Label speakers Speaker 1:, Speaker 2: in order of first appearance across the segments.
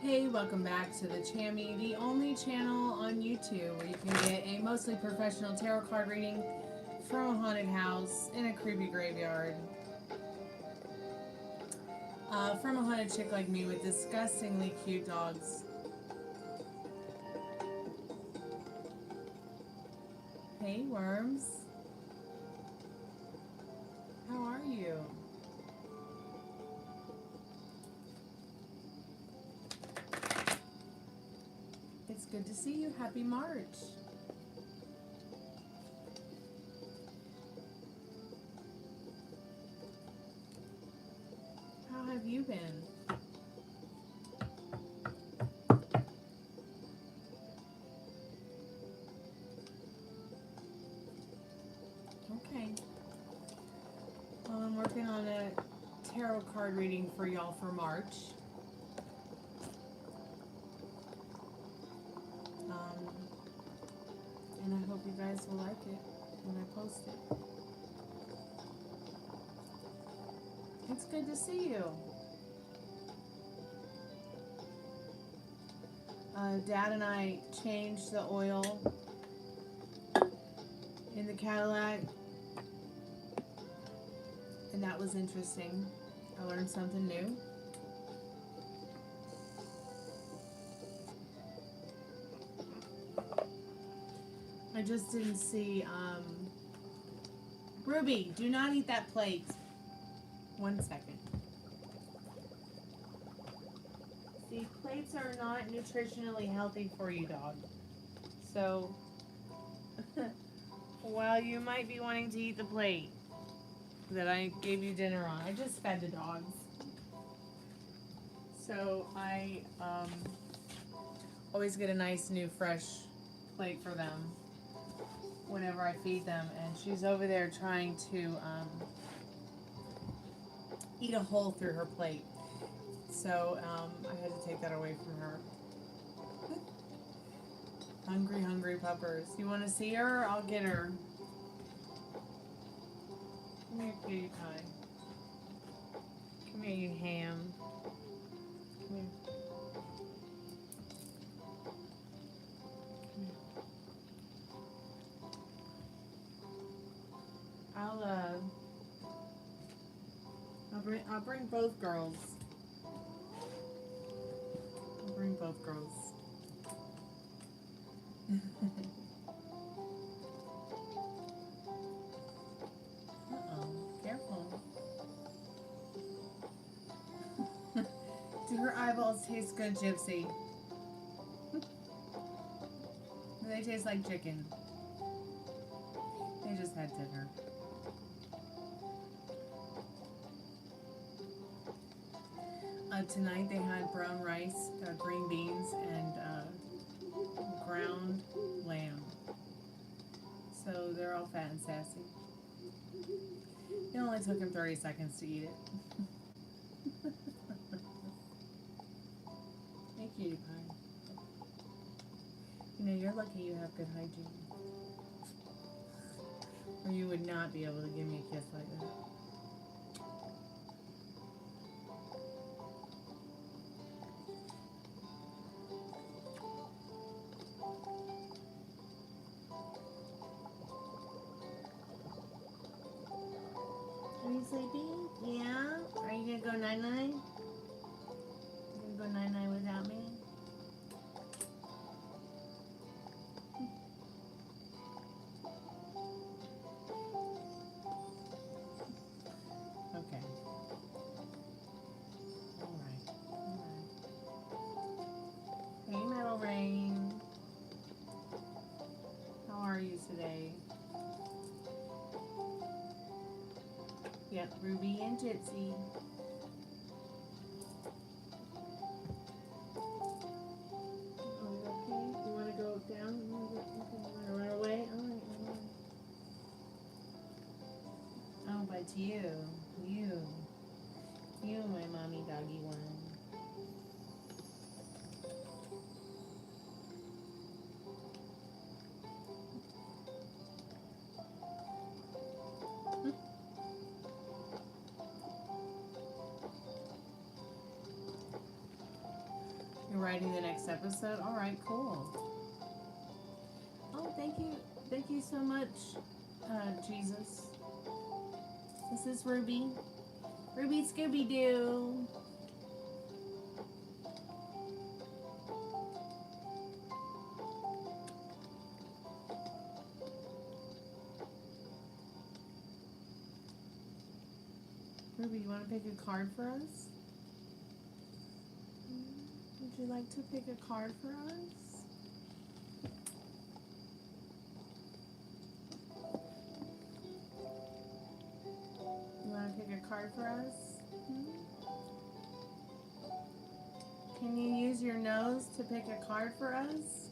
Speaker 1: Hey, welcome back to the Chammy, the only channel on YouTube where you can get a mostly professional tarot card reading from a haunted house in a creepy graveyard. From a haunted chick like me with disgustingly cute dogs. Hey, worms. How are you? It's good to see you. Happy March. How have you been? Okay. Well, I'm working on a tarot card reading for y'all for March. And I hope you guys will like it when I post it. It's good to see you. Dad and I changed the oil in the Cadillac, and that was interesting. I learned something new. I just didn't see, Ruby, do not eat that plate. 1 second. See, plates are not nutritionally healthy for you, dog. So, while you might be wanting to eat the plate that I gave you dinner on, I just fed the dogs. So, I, always get a nice new fresh plate for them whenever I feed them, and she's over there trying to eat a hole through her plate. So I had to take that away from her. Hungry, hungry puppers. You want to see her? I'll get her. Come here, cutie pie. Come here, you ham. Come here. I'll bring both girls. I'll bring both girls. Uh-oh, careful. Do her eyeballs taste good, Gypsy? Do they taste like chicken? They just had dinner. Tonight they had brown rice, green beans, and ground lamb. So they're all fat and sassy. It only took him 30 seconds to eat it. Hey, cutie pie. You know, you're lucky you have good hygiene. Or you would not be able to give me a kiss like that. Are you sleepy? Yeah? Are you gonna go night-night? You gonna go night-night without me? Okay. Alright. Hey, Metal Rain. How are you today? Yep, Ruby and Gypsy. Oh, you okay? You want to go down? You want to run away? Alright, oh, but you, my mommy doggy one. writing the next episode. All right, cool. Oh, thank you so much, Jesus. This is Ruby. Ruby Scooby-Doo. Ruby, you want to pick a card for us? Would you like to pick a card for us? You want to pick a card for us? Can you use your nose to pick a card for us?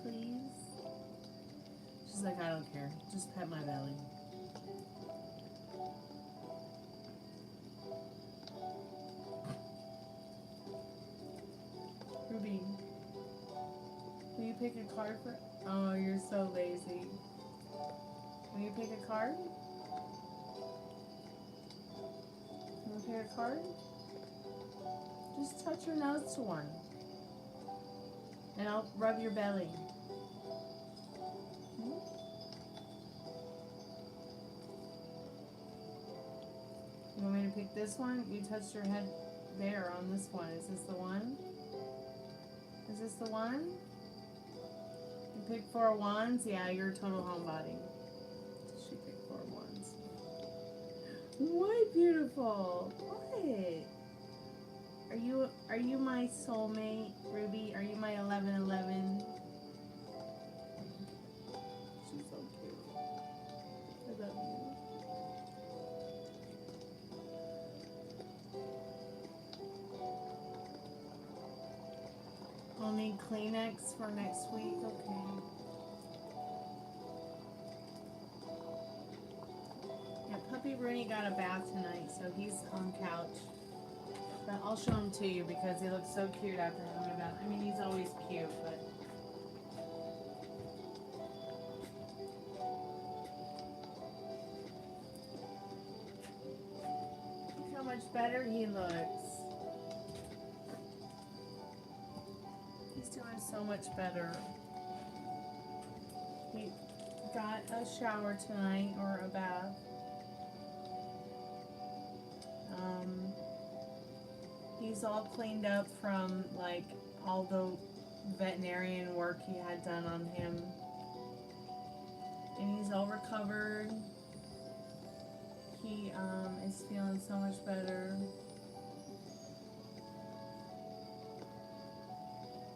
Speaker 1: Please? She's like, I don't care. Just pet my belly. Ruby, will you pick a card for... Oh, you're so lazy. Will you pick a card? Will you pick a card? Just touch your nose to one. And I'll rub your belly. You want me to pick this one? You touched your head there on this one. Is this the one? Is this the one? You pick 4 wands? Yeah, you're a total homebody. She picked 4 wands. What beautiful? What? Are you my soulmate, Ruby? Are you my 1111? She's so cute. I love you. I'll need Kleenex for next week. Okay. Yeah, Puppy Rooney got a bath tonight, so he's on couch. But I'll show him to you because he looks so cute after having a bath. I mean, he's always cute, but... Look how much better he looks. He's doing so much better. He got a shower tonight, or a bath. He's all cleaned up from, like, all the veterinarian work he had done on him. And he's all recovered. He is feeling so much better.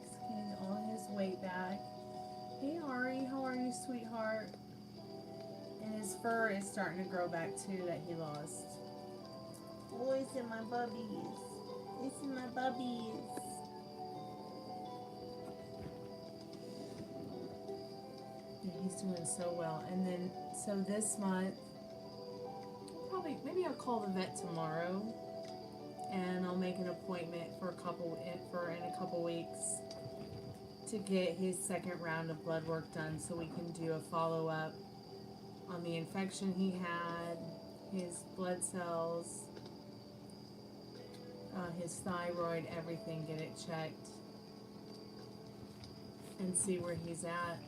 Speaker 1: He's getting all his weight back. Hey Ari, how are you, sweetheart? And his fur is starting to grow back too that he lost. Boys and my bubbies. This is my bubbies. Yeah, he's doing so well. And then, so this month, maybe I'll call the vet tomorrow, and I'll make an appointment for in a couple weeks to get his second round of blood work done, so we can do a follow-up on the infection he had, his blood cells, his thyroid, everything, get it checked and see where he's at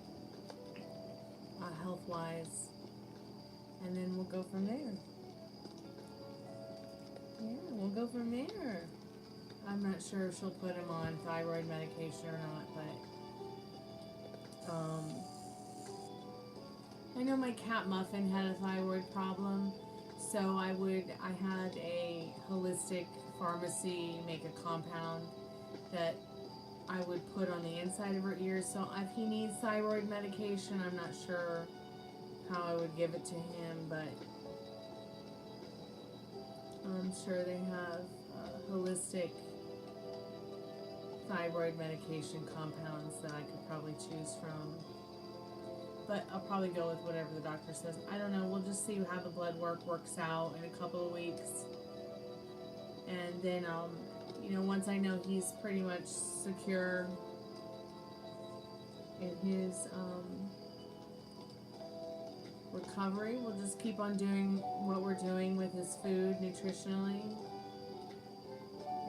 Speaker 1: health-wise, and then we'll go from there. Yeah, we'll go from there. I'm not sure if she'll put him on thyroid medication or not, but I know my cat Muffin had a thyroid problem, so I had a holistic pharmacy make a compound that I would put on the inside of her ears. So if he needs thyroid medication, I'm not sure how I would give it to him, but I'm sure they have holistic thyroid medication compounds that I could probably choose from. But I'll probably go with whatever the doctor says. I don't know. We'll just see how the blood work works out in a couple of weeks. And then I'll, once I know he's pretty much secure in his recovery, we'll just keep on doing what we're doing with his food nutritionally.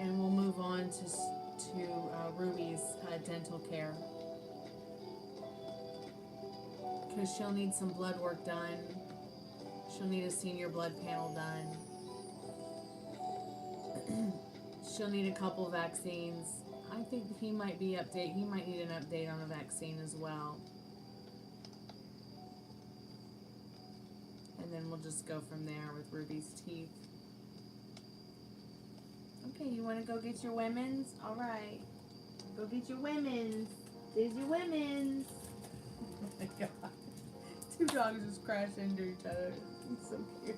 Speaker 1: And we'll move on to Ruby's dental care. Because she'll need some blood work done. She'll need a senior blood panel done. She'll need a couple vaccines. I think he might need an update on a vaccine as well. And then we'll just go from there with Ruby's teeth. Okay, you want to go get your women's? All right. Go get your women's. There's your women's. Oh my God. Two dogs just crashed into each other. It's so cute.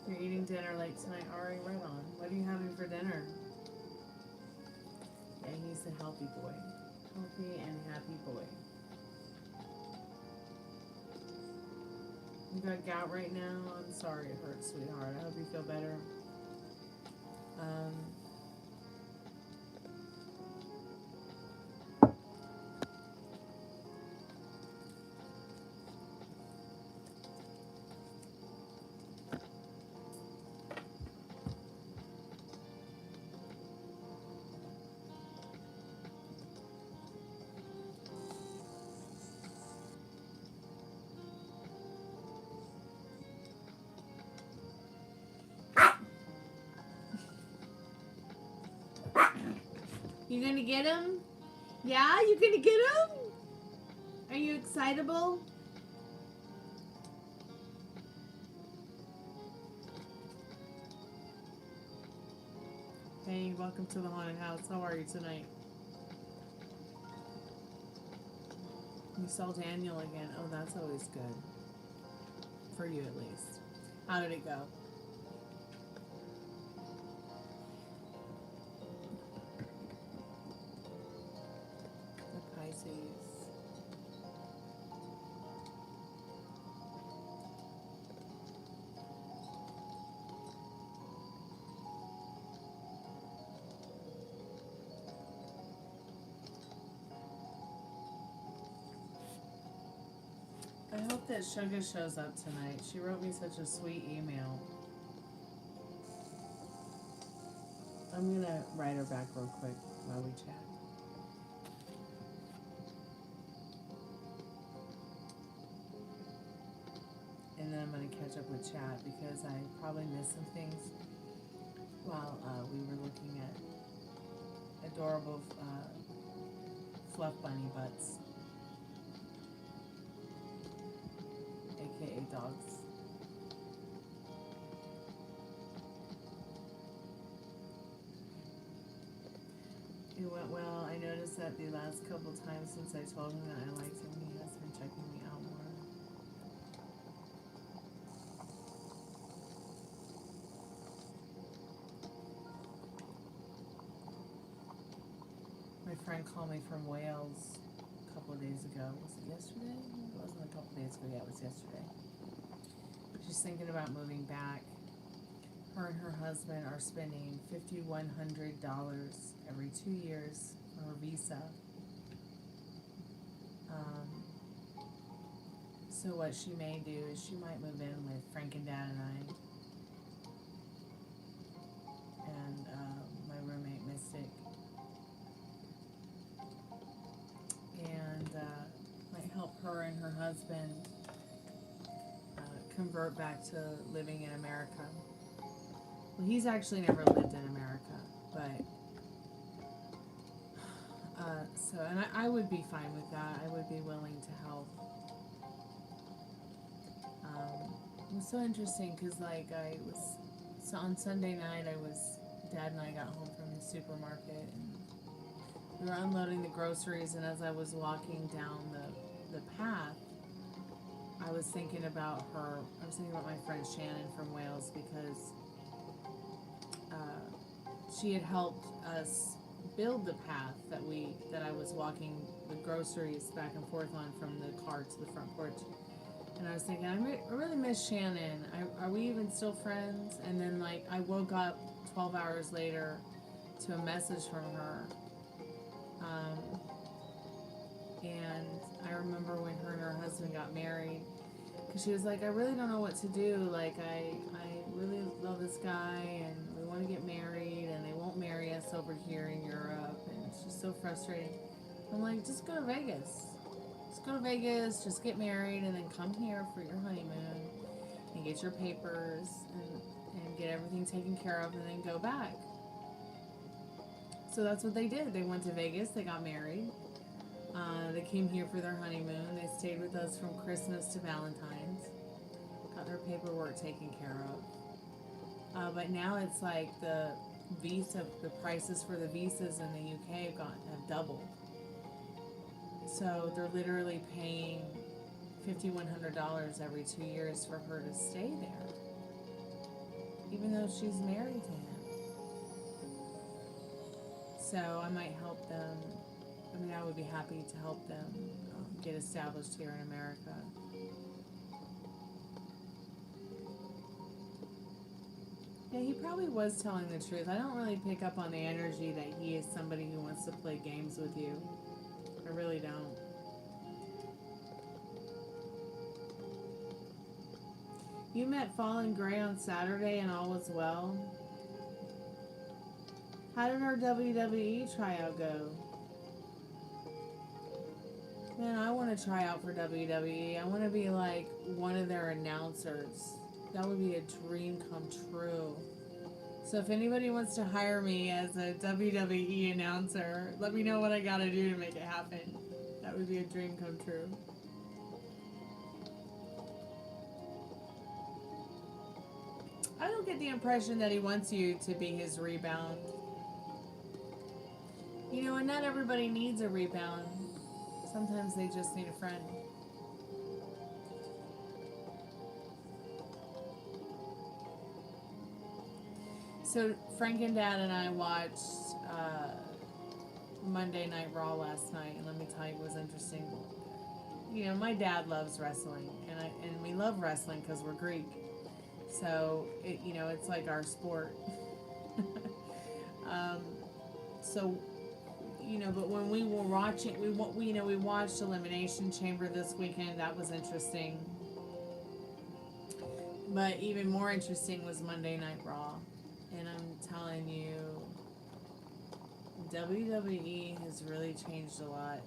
Speaker 1: You're eating dinner late tonight. Already right on. What are you having for dinner? Yeah, he's a healthy boy. Healthy and happy boy. You got gout right now? I'm sorry it hurts, sweetheart. I hope you feel better. You gonna get him? Yeah, you gonna get him? Are you excitable? Hey, welcome to the haunted house. How are you tonight? You saw Daniel again. Oh, that's always good. For you at least. How did it go? I hope that Sugar shows up tonight. She wrote me such a sweet email. I'm gonna write her back real quick while we chat. And then I'm gonna catch up with chat because I probably missed some things while we were looking at adorable fluff bunny butts. AKA dogs. It went well. I noticed that the last couple times since I told him that I liked him, he has been checking me out more. My friend called me from Wales a couple of days ago. Was it yesterday? It wasn't a couple of days ago. Yeah, it was yesterday. She's thinking about moving back. Her and her husband are spending $5,100 every 2 years for her visa. So what she may do is she might move in with Frank and Dad and I. And my roommate, Mystic. And might help her and her husband convert back to living in America. Well, he's actually never lived in America, but and I would be fine with that. I would be willing to help. It was so interesting because so on Sunday night Dad and I got home from the supermarket and we were unloading the groceries, and as I was walking down the path, I was thinking about her. I was thinking about my friend Shannon from Wales because she had helped us build the path that I was walking the groceries back and forth on from the car to the front porch. And I was thinking, I really miss Shannon. Are we even still friends? And then I woke up 12 hours later to a message from her. And I remember when her and her husband got married, because she was like, I really don't know what to do. I really love this guy and we want to get married and they won't marry us over here in Europe and it's just so frustrating. I'm like, just go to Vegas. Just go to Vegas, just get married and then come here for your honeymoon and get your papers and get everything taken care of and then go back. So that's what they did. They went to Vegas, they got married. They came here for their honeymoon. They stayed with us from Christmas to Valentine's. Got their paperwork taken care of. But now it's like the prices for the visas in the UK have doubled. So they're literally paying $5,100 every 2 years for her to stay there, even though she's married to him. So I might help them. I mean, I would be happy to help them get established here in America. Yeah, he probably was telling the truth. I don't really pick up on the energy that he is somebody who wants to play games with you. I really don't. You met Fallen Gray on Saturday and all was well. How did our WWE tryout go? Man, I want to try out for WWE. I want to be like one of their announcers. That would be a dream come true. So if anybody wants to hire me as a WWE announcer, let me know what I gotta do to make it happen. That would be a dream come true. I don't get the impression that he wants you to be his rebound. You know, and not everybody needs a rebound. Sometimes they just need a friend. So Frank and Dad and I watched Monday Night Raw last night, and let me tell you, it was interesting. You know, my dad loves wrestling, and we love wrestling because we're Greek. So it's like our sport. But when we were watching, we watched Elimination Chamber this weekend. That was interesting. But even more interesting was Monday Night Raw. And I'm telling you, WWE has really changed a lot.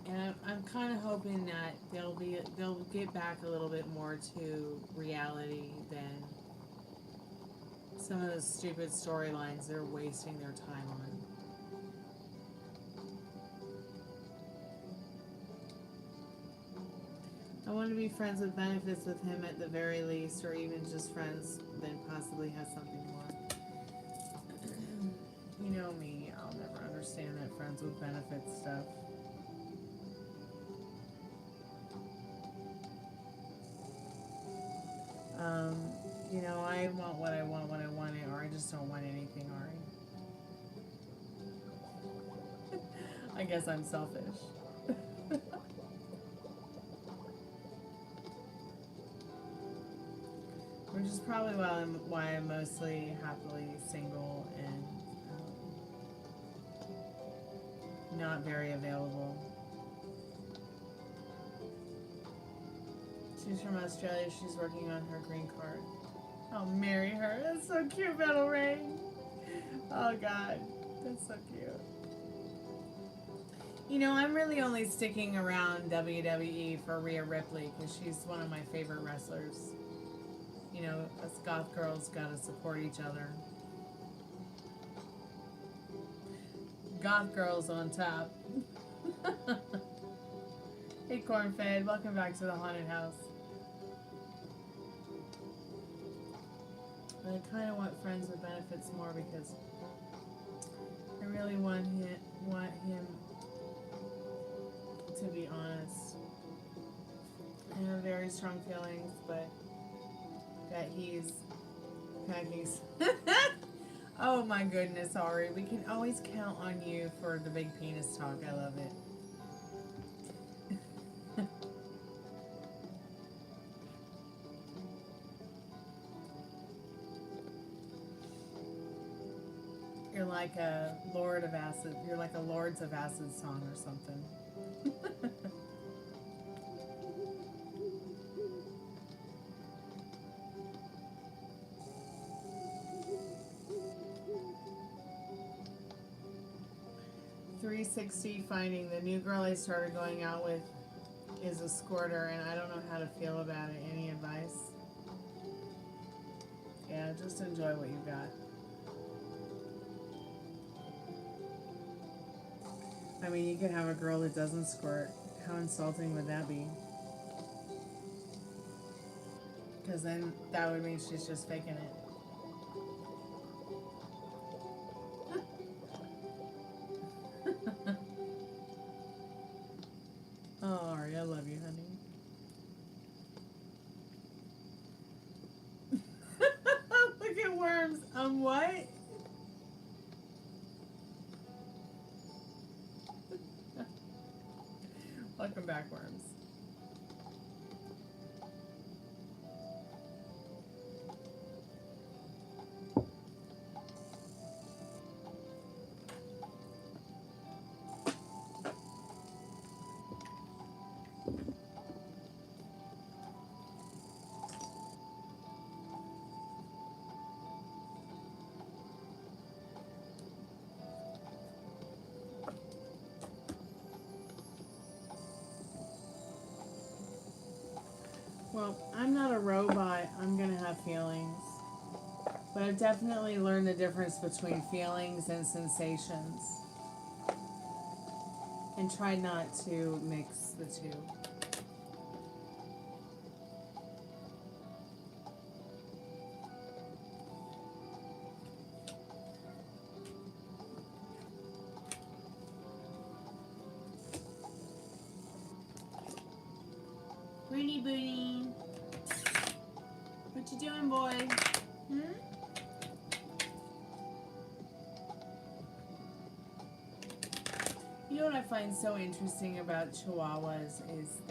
Speaker 1: And I'm kind of hoping that they'll get back a little bit more to reality than some of those stupid storylines they're wasting their time on. I want to be friends with benefits with him at the very least, or even just friends, then possibly has something more. You know me, I'll never understand that friends with benefits stuff. I want what I want when I want it, or I just don't want anything, Ari. I guess I'm selfish. Which is probably why I'm mostly happily single and not very available. She's from Australia. She's working on her green card. I'll marry her. That's so cute, Metal Rain. Oh, God. That's so cute. You know, I'm really only sticking around WWE for Rhea Ripley because she's one of my favorite wrestlers. You know, us goth girls gotta support each other. Goth girls on top. Hey, Cornfed. Welcome back to the haunted house. I kind of want friends with benefits more because I really want him to be honest. I have very strong feelings, but that he's packing. Oh my goodness, Ari. We can always count on you for the big penis talk. I love it. You're like a Lord of Acid. You're like a Lords of Acid song or something. 360 finding the new girl I started going out with is a squirter, and I don't know how to feel about it. Any advice? Yeah, just enjoy what you got. I mean, you could have a girl that doesn't squirt. How insulting would that be? Because then that would mean she's just faking it. Oh, Ari, I love you, honey. Look at Worms. What? Welcome back, Worms. Well, I'm not a robot. I'm going to have feelings. But I've definitely learned the difference between feelings and sensations. And try not to mix the two. Booty booty. What you doing, boy? Hmm? You know what I find so interesting about Chihuahuas is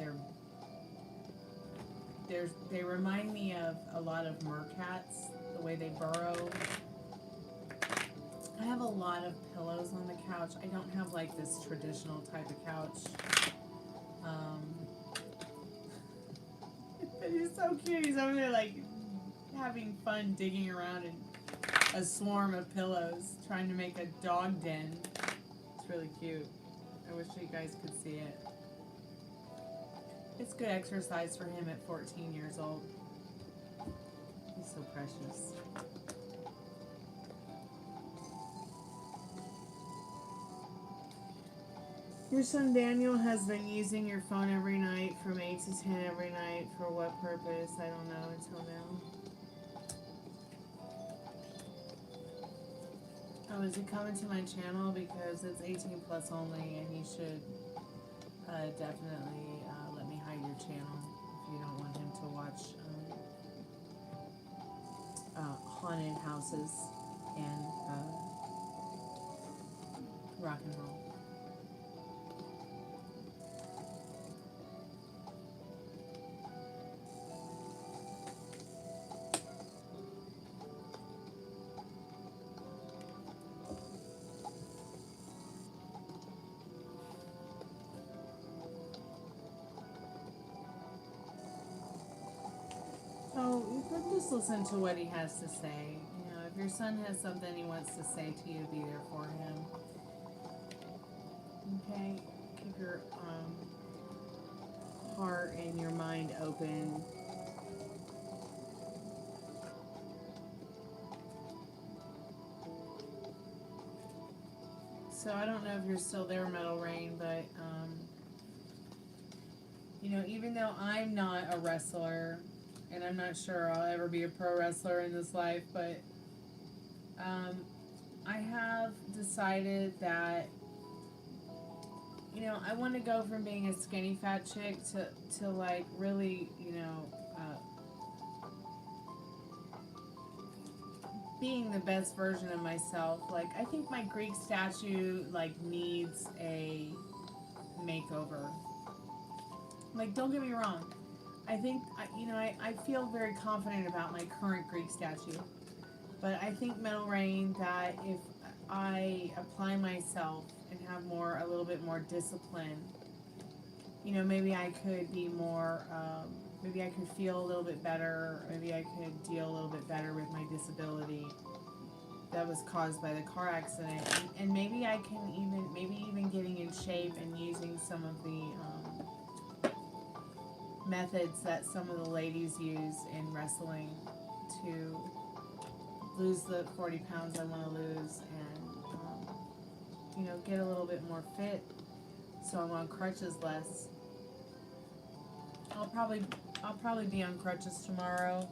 Speaker 1: they remind me of a lot of meerkats, the way they burrow. I have a lot of pillows on the couch. I don't have like this traditional type of couch. But he's so cute. He's over there like having fun digging around in a swarm of pillows, trying to make a dog den. It's really cute. I wish you guys could see it. It's good exercise for him at 14 years old. He's so precious. Your son Daniel has been using your phone every night from 8 to 10 every night. For what purpose? I don't know until now. Oh, is he coming to my channel? Because it's 18 plus only, and you should definitely let me hide your channel if you don't want him to watch haunted houses and rock and roll. Oh, you could just listen to what he has to say. You know, if your son has something he wants to say to you, be there for him. Okay? Keep your heart and your mind open. So I don't know if you're still there, Metal Rain, but you know, even though I'm not a wrestler, and I'm not sure I'll ever be a pro wrestler in this life, but I have decided that, you know, I want to go from being a skinny fat chick to like really, you know, being the best version of myself. Like, I think my Greek statue like needs a makeover. Like, don't get me wrong. I think, you know, I feel very confident about my current Greek statue. But I think, Metal Rain, that if I apply myself and have a little bit more discipline, you know, maybe I could be more, maybe I could feel a little bit better, maybe I could deal a little bit better with my disability. that was caused by the car accident, and maybe I can even getting in shape and using some of the methods that some of the ladies use in wrestling to lose the 40 pounds I want to lose, and you know, get a little bit more fit, so I'm on crutches less. I'll probably be on crutches tomorrow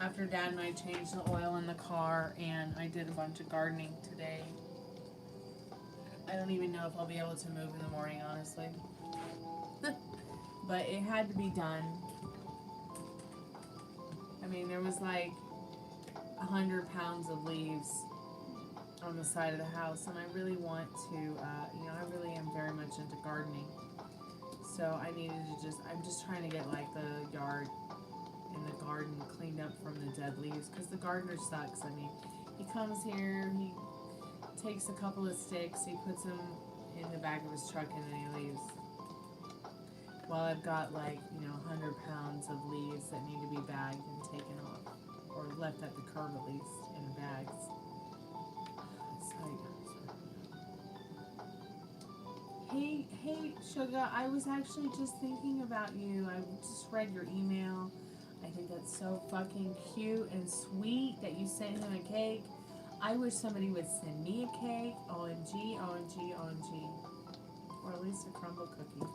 Speaker 1: after Dad and I changed the oil in the car, and I did a bunch of gardening today. I don't even know if I'll be able to move in the morning, honestly. But it had to be done. I mean, there was like 100 pounds of leaves on the side of the house, and I really want to, you know, I really am very much into gardening. So I needed to I'm just trying to get like the yard and the garden cleaned up from the dead leaves, because the gardener sucks. I mean, he comes here, he takes a couple of sticks, he puts them in the back of his truck, and then he leaves. While I've got like, you know, 100 pounds of leaves that need to be bagged and taken off, or left at the curb at least in bags. Hey, Sugar, I was actually just thinking about you. I just read your email. I think that's so fucking cute and sweet that you sent him a cake. I wish somebody would send me a cake. OMG, OMG, OMG. Or at least a crumble cookie.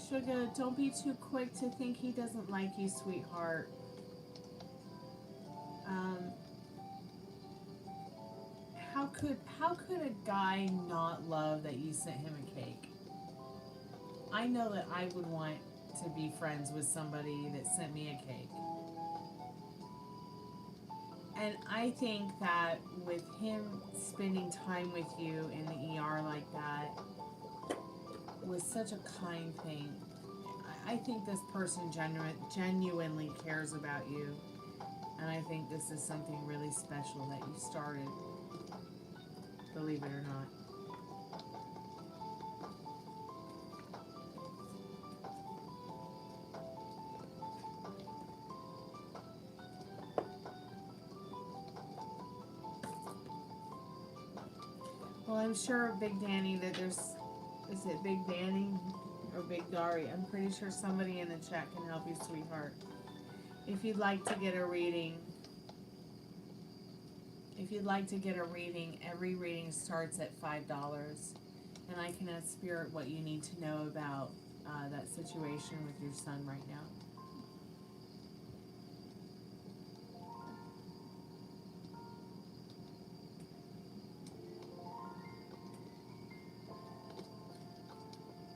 Speaker 1: Sugar, don't be too quick to think he doesn't like you, sweetheart. How could a guy not love that you sent him a cake? I know that I would want to be friends with somebody that sent me a cake. And I think that with him spending time with you in the ER like that was such a kind thing. I think this person genuinely cares about you, and I think this is something really special that you started, believe it or not. Well, I'm sure, Big Danny, that there's, is it Big Danny or Big Dari? I'm pretty sure somebody in the chat can help you, sweetheart. If you'd like to get a reading, every reading starts at $5, and I can ask Spirit what you need to know about that situation with your son right now.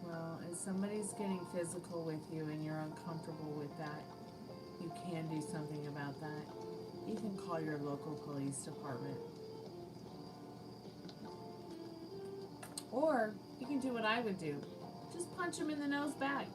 Speaker 1: Well, if somebody's getting physical with you and you're uncomfortable with that, you can do something about that. You can call your local police department. Or you can do what I would do. Just punch him in the nose back.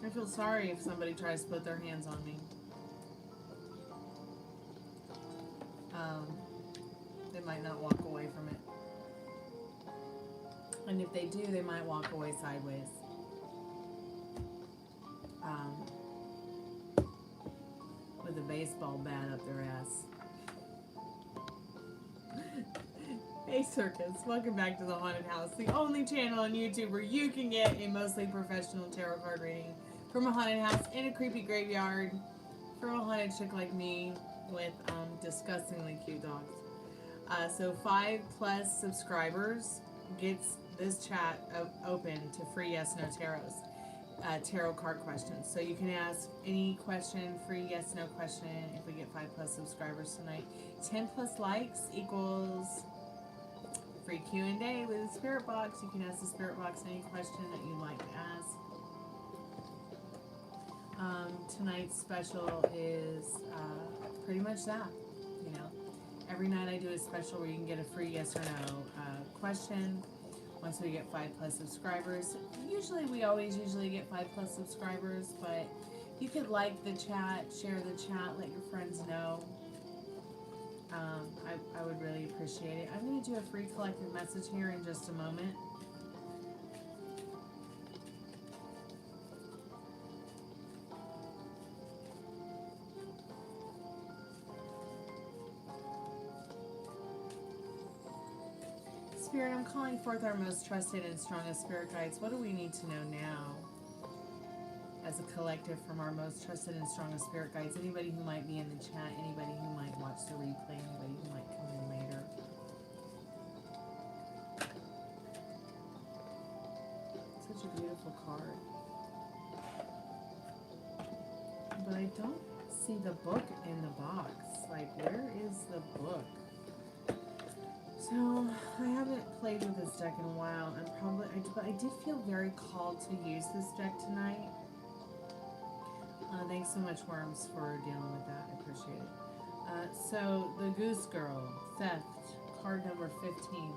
Speaker 1: I feel sorry if somebody tries to put their hands on me. They might not walk away from it. And if they do, they might walk away sideways. With a baseball bat up their ass. Hey Circus, welcome back to the Haunted House, the only channel on YouTube where you can get a mostly professional tarot card reading from a haunted house in a creepy graveyard from a haunted chick like me with disgustingly cute dogs. So 5+ subscribers gets this chat open to free yes no tarot card questions. So you can ask any question, free yes no question, if we get 5+ subscribers tonight. 10+ likes equals free Q&A with the Spiritbox. You can ask the Spiritbox any question that you'd like to ask. Tonight's special is pretty much that, you know. Every night I do a special where you can get a free yes or no question. Once we get 5+ subscribers, we always usually get 5+ subscribers, but you could like the chat, share the chat, let your friends know. I would really appreciate it. I'm going to do a free collective message here in just a moment. Spirit, I'm calling forth our most trusted and strongest spirit guides. What do we need to know now as a collective from our most trusted and strongest spirit guides? Anybody who might be in the chat, anybody who might watch the replay, anybody who might come in later. Such a beautiful card. But I don't see the book in the box. Like, where is the book? So, I haven't played with this deck in a while, and but I did feel very called to use this deck tonight. Thanks so much, Worms, for dealing with that. I appreciate it. So, the Goose Girl, Theft, card number 15.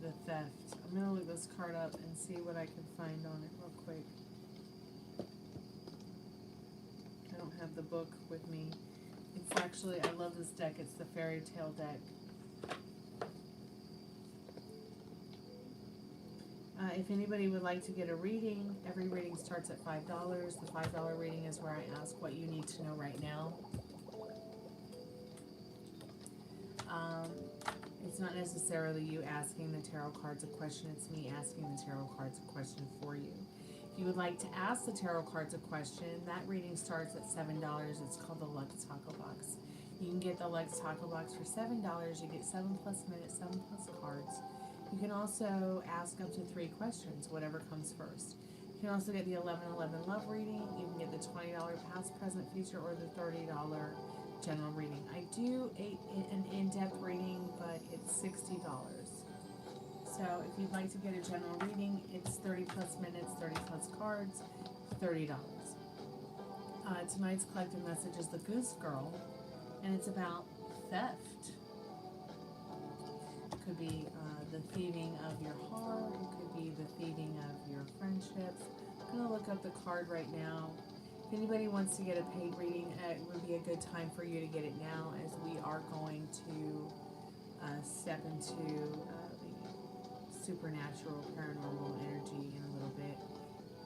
Speaker 1: The Theft. I'm going to look this card up and see what I can find on it real quick. I don't have the book with me. It's actually, I love this deck. It's the Fairy Tale deck. If anybody would like to get a reading, every reading starts at $5. The $5 reading is where I ask what you need to know right now. It's not necessarily you asking the tarot cards a question, it's me asking the tarot cards a question for you. If you would like to ask the tarot cards a question, that reading starts at $7. It's called the Lux Taco Box. You can get the Lux Taco Box for $7. You get 7+ minutes, 7+ cards. You can also ask up to 3 questions, whatever comes first. You can also get the 1111 Love reading. You can get the $20 Past, Present, Future, or the $30 General reading. I do an in-depth reading, but it's $60. So if you'd like to get a general reading, it's 30+ minutes, 30+ cards, $30. Tonight's collective message is the Goose Girl, and it's about theft. It could be the thieving of your heart. It could be the thieving of your friendships. I'm going to look up the card right now. If anybody wants to get a paid reading, it would be a good time for you to get it now, as we are going to step into the supernatural, paranormal energy in a little bit.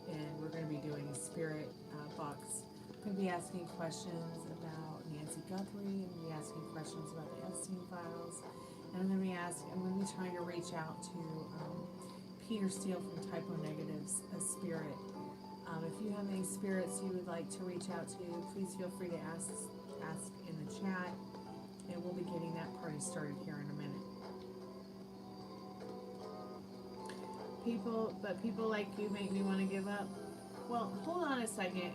Speaker 1: And we're going to be doing a spirit box. I'm going to be asking questions about Nancy Guthrie. I'm going to be asking questions about the Epstein files. And I'm going to be trying to reach out to Peter Steele from Typo Negatives, a spirit. If you have any spirits you would like to reach out to, please feel free to ask in the chat, and we'll be getting that party started here in a minute. People like you make me want to give up. Well, hold on a second.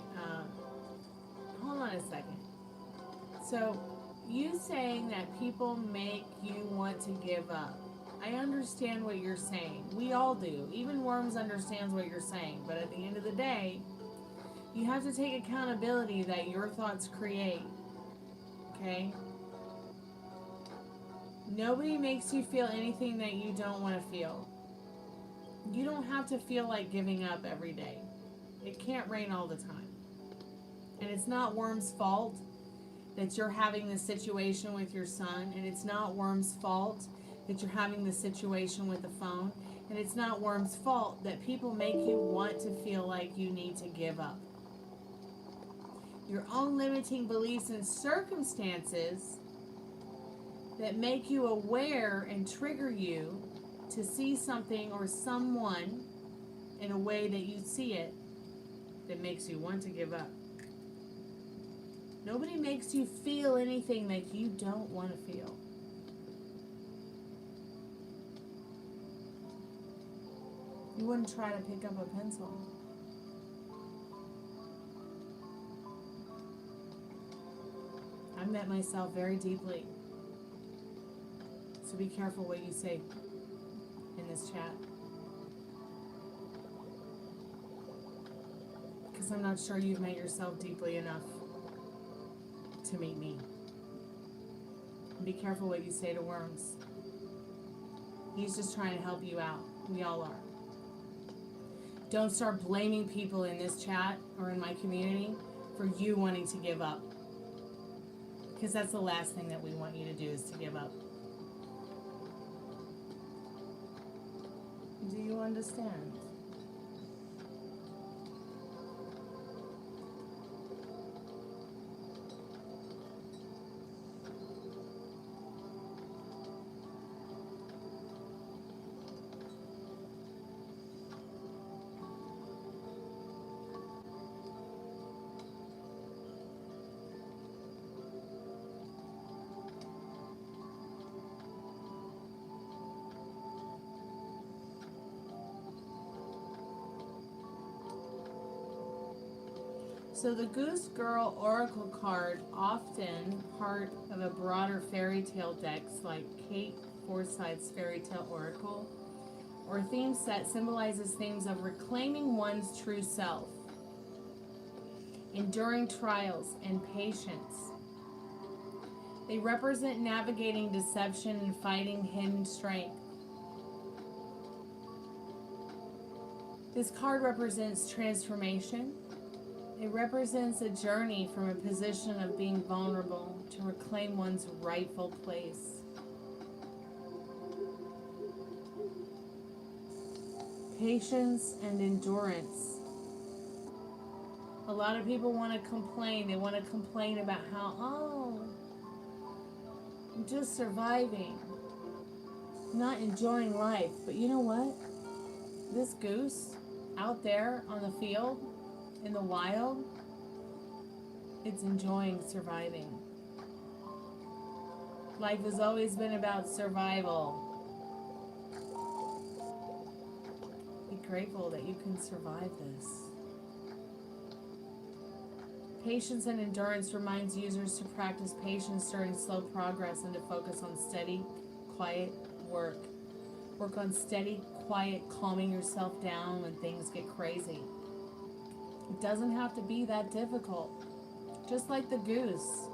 Speaker 1: So, you saying that people make you want to give up. I understand what you're saying. We all do. Even Worms understands what you're saying. But at the end of the day, you have to take accountability that your thoughts create. Okay? Nobody makes you feel anything that you don't want to feel. You don't have to feel like giving up every day. It can't rain all the time. And it's not Worm's fault that you're having this situation with your son. And it's not Worm's fault that you're having the situation with the phone, and it's not Worm's fault that people make you want to feel like you need to give up. Your own limiting beliefs and circumstances that make you aware and trigger you to see something or someone in a way that you see it that makes you want to give up. Nobody makes you feel anything that you don't want to feel. You wouldn't try to pick up a pencil. I've met myself very deeply. So be careful what you say in this chat. Because I'm not sure you've met yourself deeply enough to meet me. Be careful what you say to worms. He's just trying to help you out. We all are. Don't start blaming people in this chat or in my community for you wanting to give up. Because that's the last thing that we want you to do, is to give up. Do you understand? So the Goose Girl Oracle card, often part of a broader fairy tale decks like Kate Forsyth's Fairy Tale Oracle, or theme set, symbolizes themes of reclaiming one's true self, enduring trials, and patience. They represent navigating deception and fighting hidden strength. This card represents transformation. It represents a journey from a position of being vulnerable to reclaim one's rightful place. Patience and endurance. A lot of people want to complain. They want to complain about how, oh, I'm just surviving, not enjoying life. But you know what? This goose out there on the field, in the wild, it's enjoying surviving. Life has always been about survival. Be grateful that you can survive this. Patience and endurance reminds users to practice patience during slow progress and to focus on steady, quiet work. Work on steady, quiet, calming yourself down when things get crazy. It doesn't have to be that difficult. Just like the goose.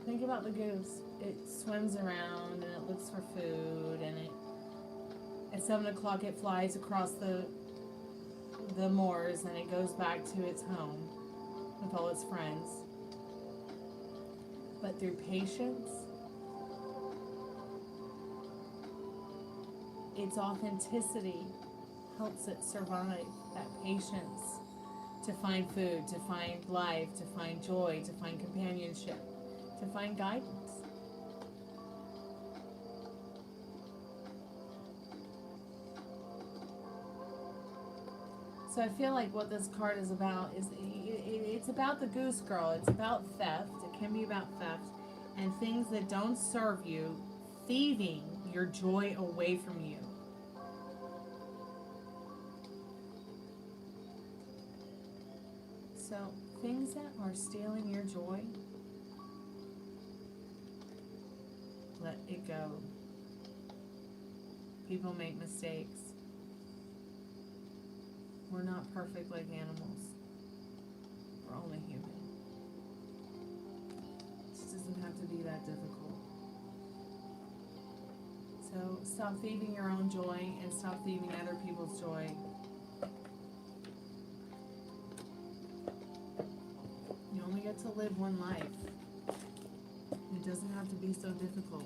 Speaker 1: Think about the goose. It swims around and it looks for food, and at 7 o'clock it flies across the moors and it goes back to its home with all its friends. But through patience, its authenticity helps it survive. That patience to find food, to find life, to find joy, to find companionship, to find guidance. So I feel like what this card is about is it's about the goose girl. It's about theft. It can be about theft and things that don't serve you, thieving your joy away from you. So things that are stealing your joy, let it go. People make mistakes. We're not perfect like animals. We're only human. It just doesn't have to be that difficult. So stop thieving your own joy and stop thieving other people's joy. You only get to live one life. It doesn't have to be so difficult.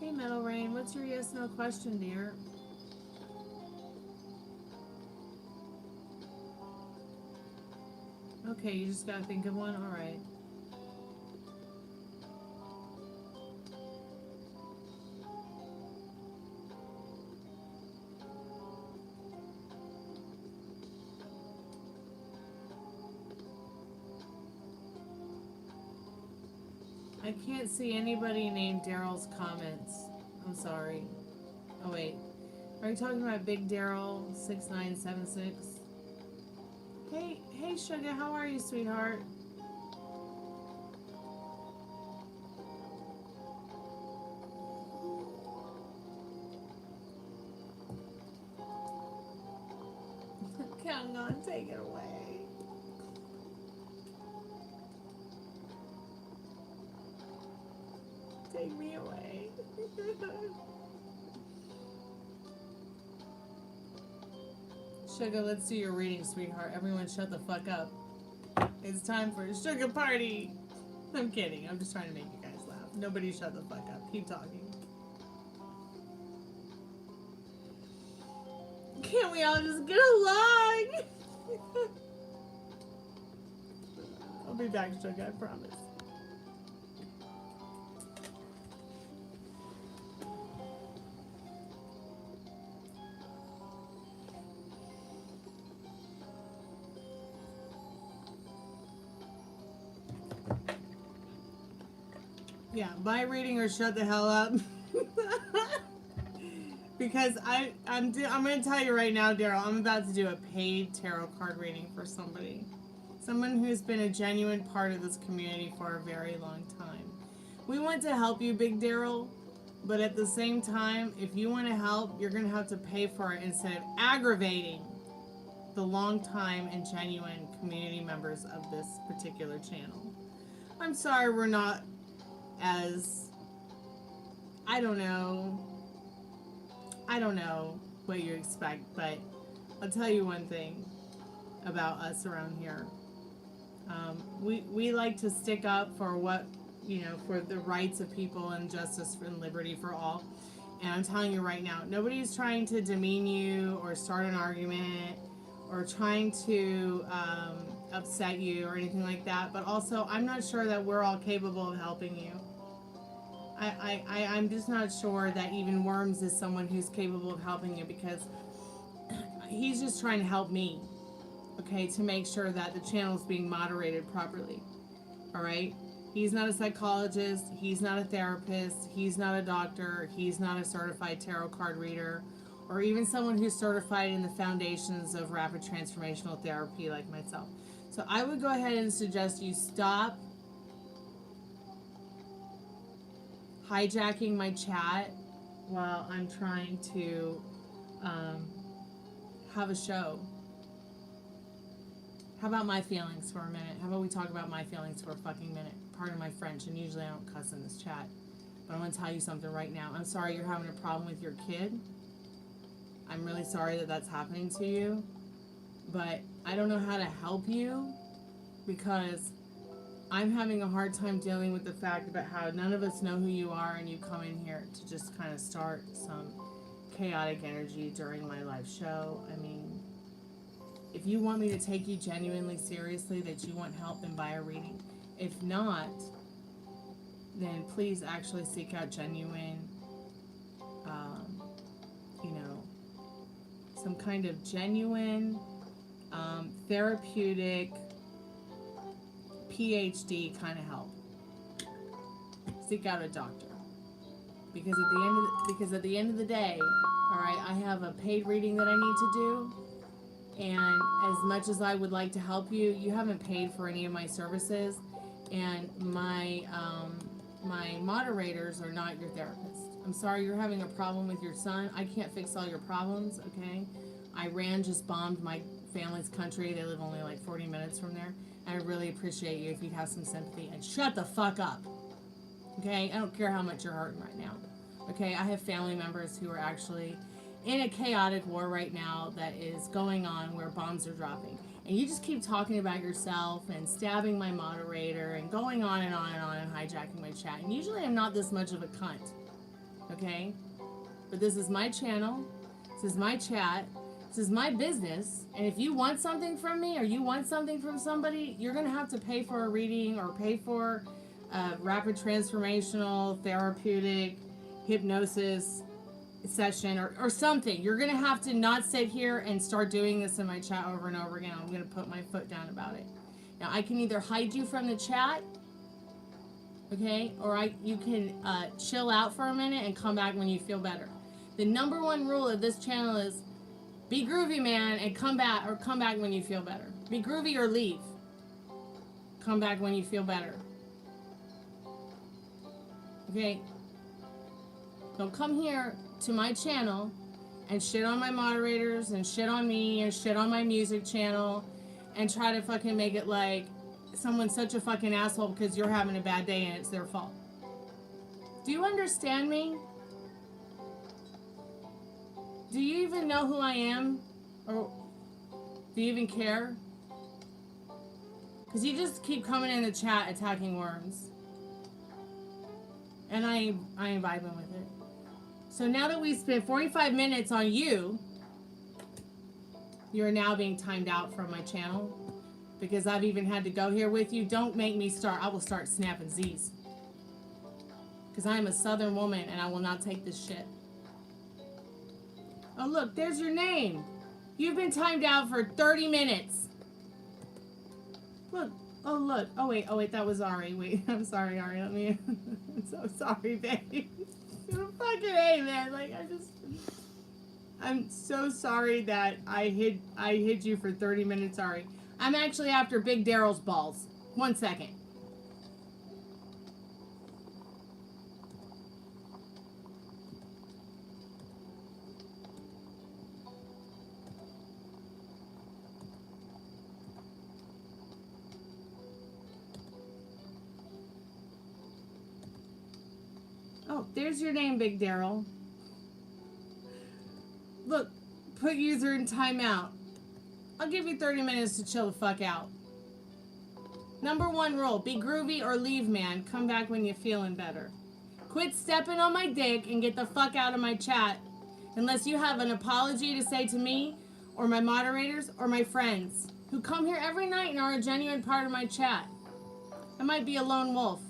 Speaker 1: Hey, Metal Rain, what's your yes/no question, dear? Okay, you just gotta think of one? Alright. I can't see anybody named Daryl's comments. I'm sorry. Oh, wait. Are you talking about Big Daryl 6976? Hey, Sugar, how are you, sweetheart? Come on, take it away. Take me away. Sugar, let's do your reading, sweetheart. Everyone shut the fuck up. It's time for a sugar party. I'm kidding. I'm just trying to make you guys laugh. Nobody shut the fuck up. Keep talking. Can't we all just get along? I'll be back, Sugar, I promise. Yeah, buy reading or shut the hell up. Because I'm going to tell you right now, Daryl, I'm about to do a paid tarot card reading for somebody. Someone who's been a genuine part of this community for a very long time. We want to help you, Big Daryl, but at the same time, if you want to help, you're going to have to pay for it instead of aggravating the long time and genuine community members of this particular channel. I'm sorry we're not as, I don't know what you expect, but I'll tell you one thing about us around here. We like to stick up for what, for the rights of people and justice and liberty for all. And I'm telling you right now, nobody's trying to demean you or start an argument or trying to upset you or anything like that. But also, I'm not sure that we're all capable of helping you. I'm just not sure that even Worms is someone who's capable of helping you, because he's just trying to help me, okay, to make sure that the channel is being moderated properly, all right? He's not a psychologist, he's not a therapist, he's not a doctor, he's not a certified tarot card reader, or even someone who's certified in the foundations of rapid transformational therapy like myself. So I would go ahead and suggest you stop hijacking my chat while I'm trying to have a show. How about my feelings for a minute? How about we talk about my feelings for a fucking minute? Pardon my French, and usually I don't cuss in this chat. But I'm going to tell you something right now. I'm sorry you're having a problem with your kid. I'm really sorry that that's happening to you. But I don't know how to help you, because I'm having a hard time dealing with the fact about how none of us know who you are, and you come in here to just kind of start some chaotic energy during my live show. I mean, if you want me to take you genuinely seriously, that you want help, then buy a reading. If not, then please actually seek out genuine, some kind of genuine, therapeutic, PhD kind of help. Seek out a doctor, because at the end of the day, all right, I have a paid reading that I need to do, and as much as I would like to help you, you haven't paid for any of my services, and my moderators are not your therapist. I'm sorry you're having a problem with your son. I can't fix all your problems, okay? Iran just bombed my family's country. They live only like 40 minutes from there. I really appreciate you if you'd have some sympathy and shut the fuck up. Okay? I don't care how much you're hurting right now. Okay? I have family members who are actually in a chaotic war right now that is going on, where bombs are dropping. And you just keep talking about yourself and stabbing my moderator and going on and on and on and hijacking my chat. And usually I'm not this much of a cunt. Okay? But this is my channel. This is my chat. This is my business, and if you want something from me or you want something from somebody, you're going to have to pay for a reading or pay for a rapid transformational therapeutic hypnosis session or something. You're going to have to not sit here and start doing this in my chat over and over again. I'm going to put my foot down about it. Now, I can either hide you from the chat, okay? Or you can chill out for a minute and come back when you feel better. The number one rule of this channel is be groovy, man, and come back when you feel better. Be groovy or leave. Come back when you feel better. Okay? Don't come here to my channel and shit on my moderators and shit on me and shit on my music channel and try to fucking make it like someone's such a fucking asshole because you're having a bad day and it's their fault. Do you understand me? Do you even know who I am? Or do you even care? Because you just keep coming in the chat attacking worms. And I ain't vibing with it. So now that we spent 45 minutes on you, you're now being timed out from my channel. Because I've even had to go here with you. Don't make me start. I will start snapping Z's. Because I am a southern woman and I will not take this shit. Oh, look, there's your name. You've been timed out for 30 minutes. Look. Oh, look. Oh, wait. That was Ari. Wait, I'm sorry, Ari. Let me... I'm so sorry, babe. Fucking A, man. Like, I'm so sorry that I hid you for 30 minutes, Ari. I'm actually after Big Daryl's balls. 1 second. Oh, there's your name, Big Daryl. Look, put user in timeout. I'll give you 30 minutes to chill the fuck out. Number one rule, be groovy or leave, man. Come back when you're feeling better. Quit stepping on my dick and get the fuck out of my chat unless you have an apology to say to me or my moderators or my friends who come here every night and are a genuine part of my chat. I might be a lone wolf,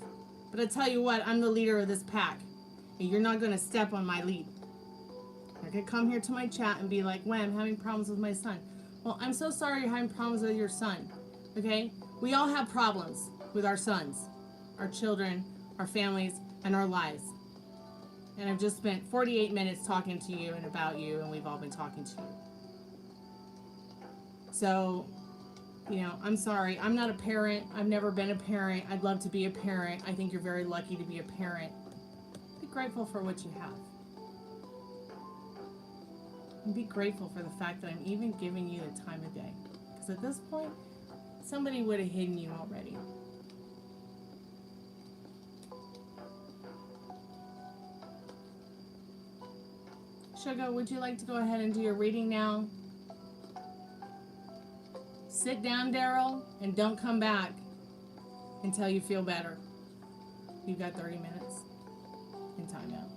Speaker 1: but I tell you what, I'm the leader of this pack. And you're not going to step on my lead. I could come here to my chat and be like, "Wham, I'm having problems with my son." Well, I'm so sorry you're having problems with your son, okay? We all have problems with our sons, our children, our families, and our lives. And I've just spent 48 minutes talking to you and about you, and we've all been talking to you. So, you know, I'm sorry. I'm not a parent. I've never been a parent. I'd love to be a parent. I think you're very lucky to be a parent. Be grateful for what you have. And be grateful for the fact that I'm even giving you the time of day. Because at this point, somebody would have hidden you already. Sugar, would you like to go ahead and do your reading now? Sit down, Daryl, and don't come back until you feel better. You've got 30 minutes in timeout.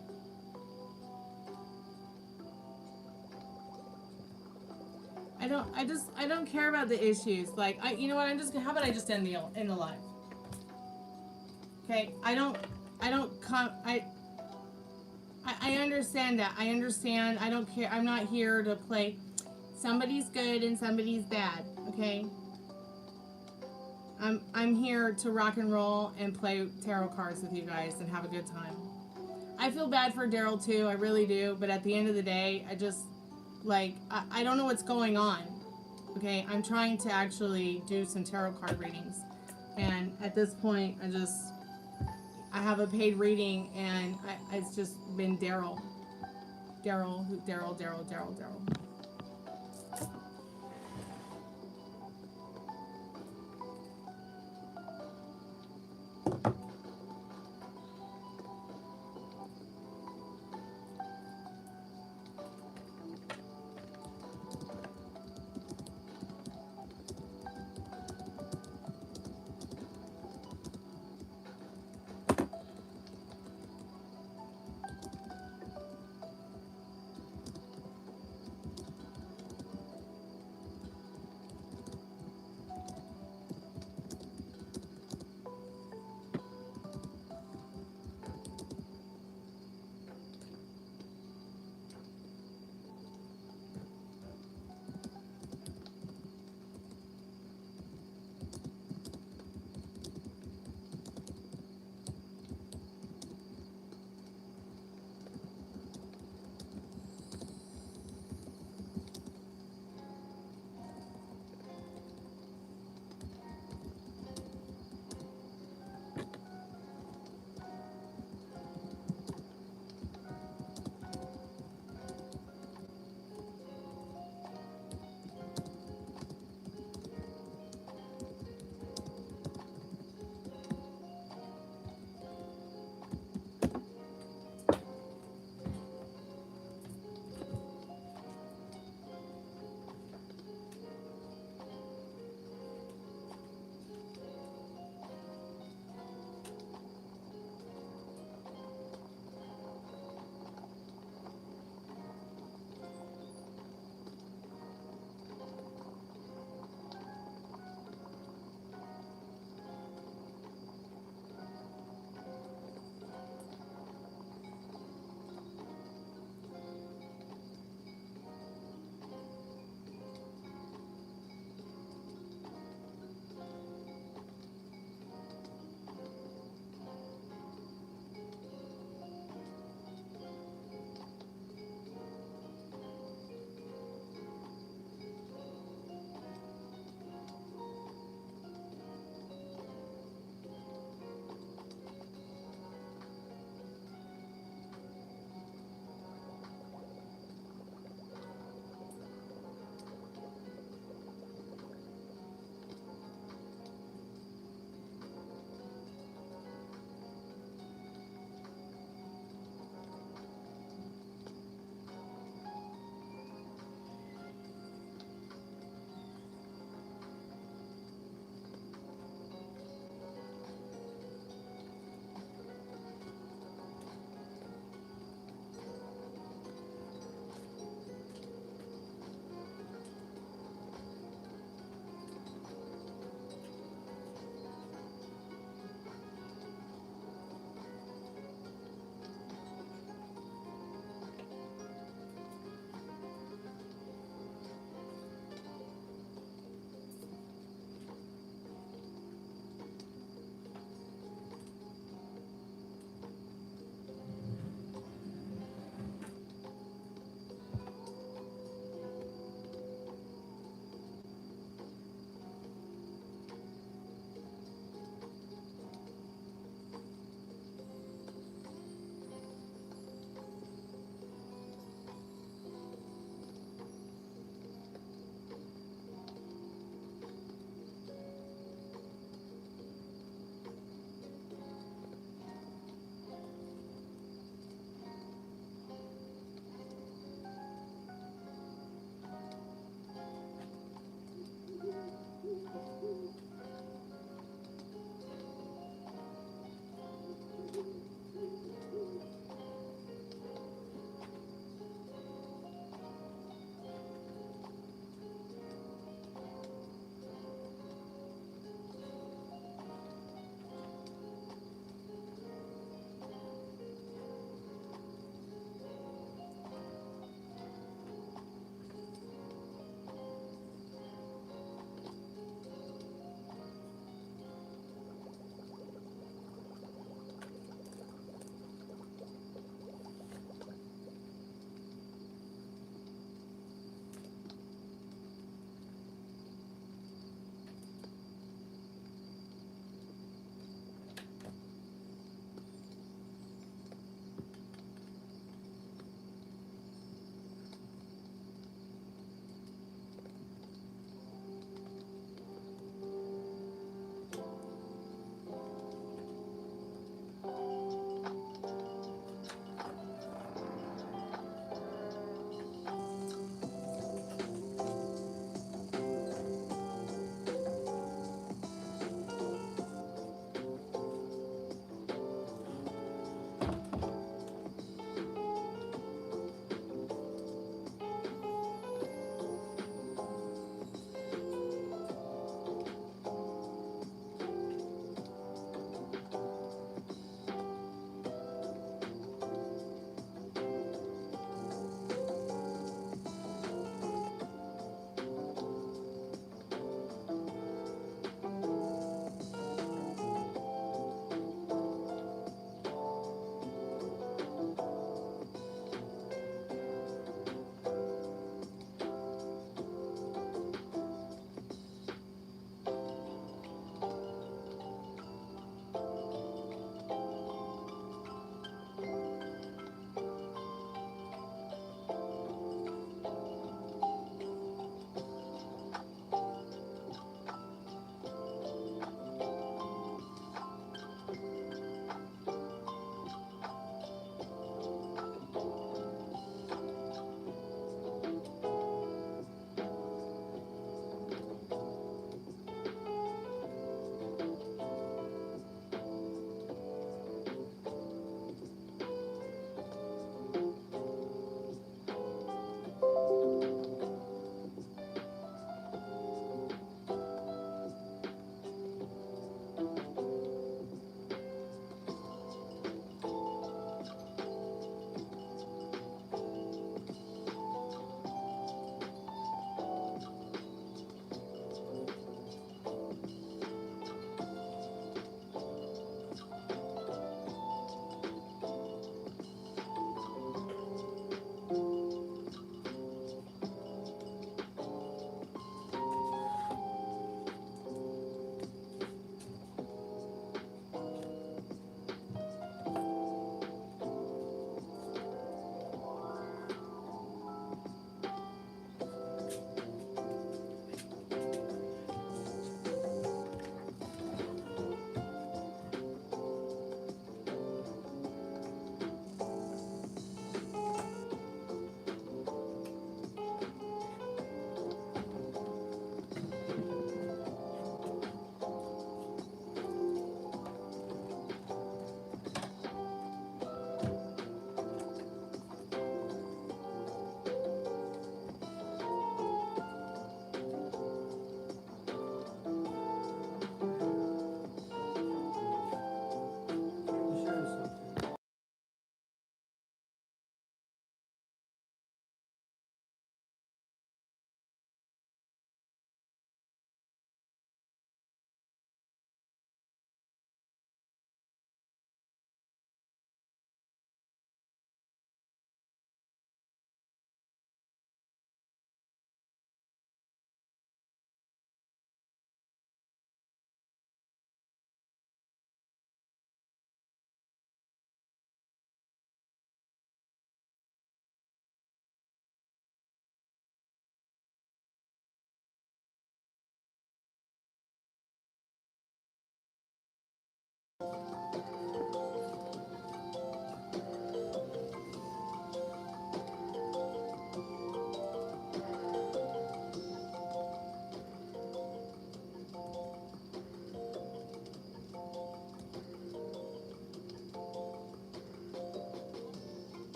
Speaker 1: I don't care about the issues. Like, you know what? How about I just end the live? Okay, I understand that. I understand. I don't care. I'm not here to play somebody's good and somebody's bad. Okay. I'm here to rock and roll and play tarot cards with you guys and have a good time. I feel bad for Daryl too. I really do. But at the end of the day, I just I don't know what's going on. Okay, I'm trying to actually do some tarot card readings, and at this point, I have a paid reading, and it's just been Daryl.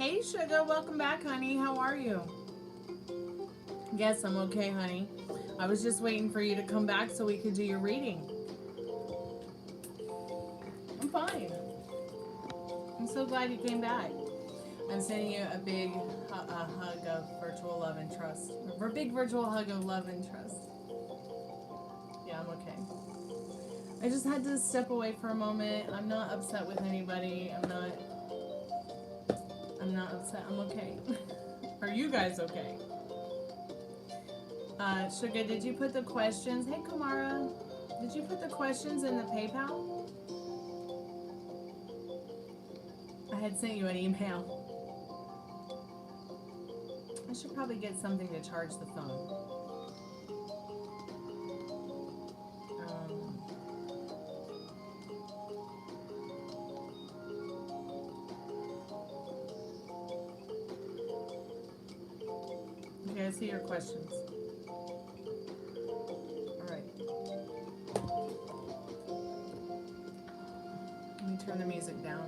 Speaker 1: Hey, Sugar, welcome back, honey. How are you? Yes, I'm okay, honey. I was just waiting for you to come back so we could do your reading. I'm fine. I'm so glad you came back. I'm sending you a big hug of virtual love and trust. A big virtual hug of love and trust. Yeah, I'm okay. I just had to step away for a moment. I'm not upset with anybody. I'm not upset. I'm okay. Are you guys okay? Sugar, did you put the questions? Hey, Kumara. Did you put the questions in the PayPal? I had sent you an email. I should probably get something to charge the phone. Okay, I see your questions. All right. Let me turn the music down.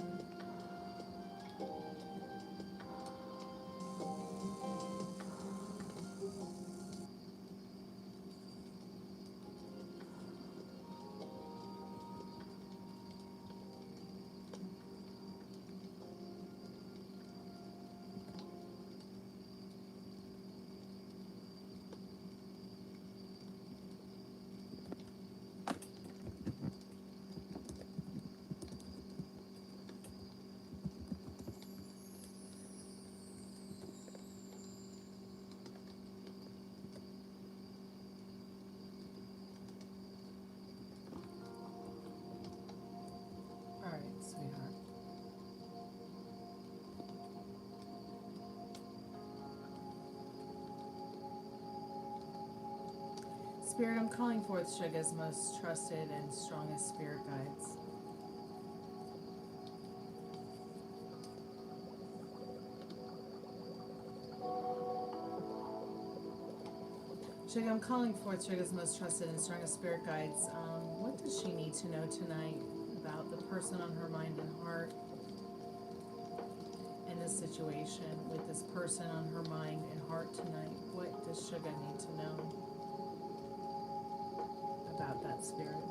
Speaker 1: Spirit, I'm calling forth Suga's most trusted and strongest spirit guides. Suga, I'm calling forth Suga's most trusted and strongest spirit guides. What does she need to know tonight about the person on her mind and heart in this situation with this person on her mind and heart tonight? What does Suga need to know about that spirit?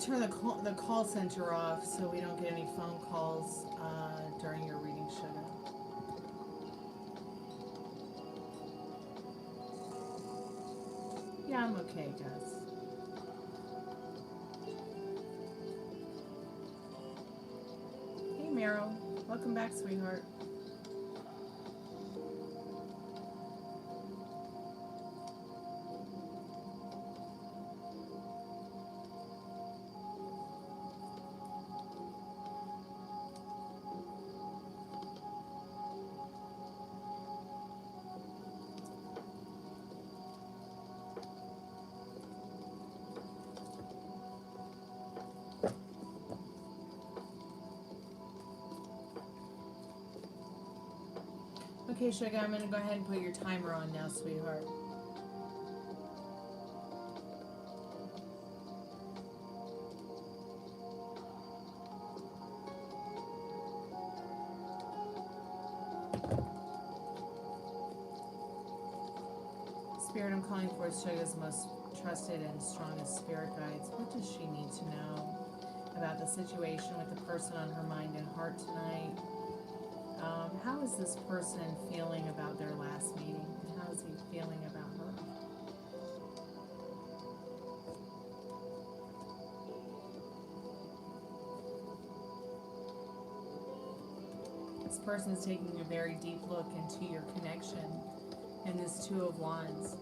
Speaker 1: Turn the call center off so we don't get any phone calls during your reading, Sugar. Yeah, I'm okay, guys. Hey, Meryl. Welcome back, sweetheart. Okay, Sugar, I'm going to go ahead and put your timer on now, sweetheart. Spirit, I'm calling forth Suga's most trusted and strongest spirit guides. What does she need to know about the situation with the person on her mind and heart tonight? how is this person feeling about their last meeting? How is he feeling about her? This person is taking a very deep look into your connection in this Two of Wands.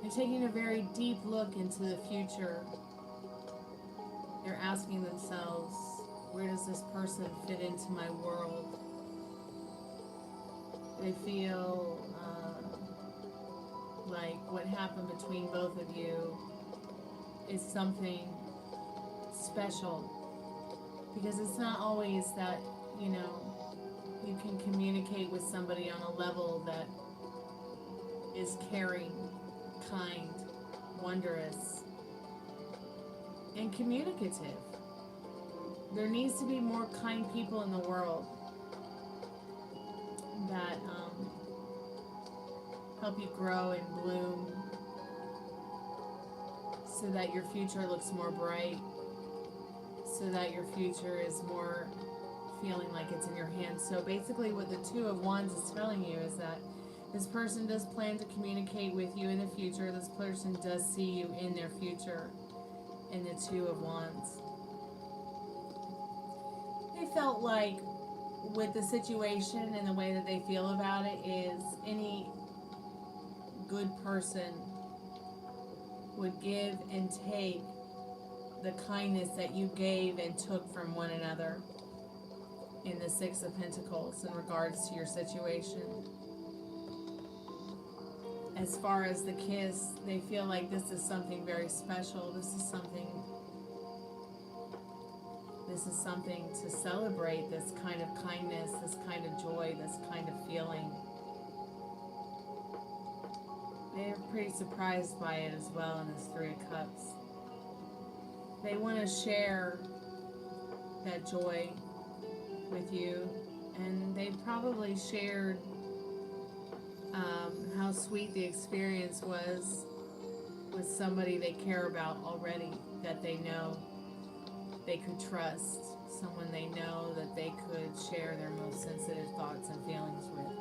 Speaker 1: They're taking a very deep look into the future. They're asking themselves, where does this person fit into my world? They feel like what happened between both of you is something special. Because it's not always that, you know, you can communicate with somebody on a level that is caring, kind, wondrous, and communicative. There needs to be more kind people in the world that help you grow and bloom so that your future looks more bright, so that your future is more feeling like it's in your hands. So basically what the Two of Wands is telling you is that this person does plan to communicate with you in the future. This person does see you in their future in the Two of Wands. They felt like with the situation and the way that they feel about it is any good person would give and take the kindness that you gave and took from one another in the Six of Pentacles in regards to your situation. As far as the kiss, they feel like this is something very special. This is something to celebrate, this kind of kindness, this kind of joy, this kind of feeling. They're pretty surprised by it as well in this Three of Cups. They want to share that joy with you, and they probably shared how sweet the experience was with somebody they care about already, that they know they could trust, someone they know that they could share their most sensitive thoughts and feelings with.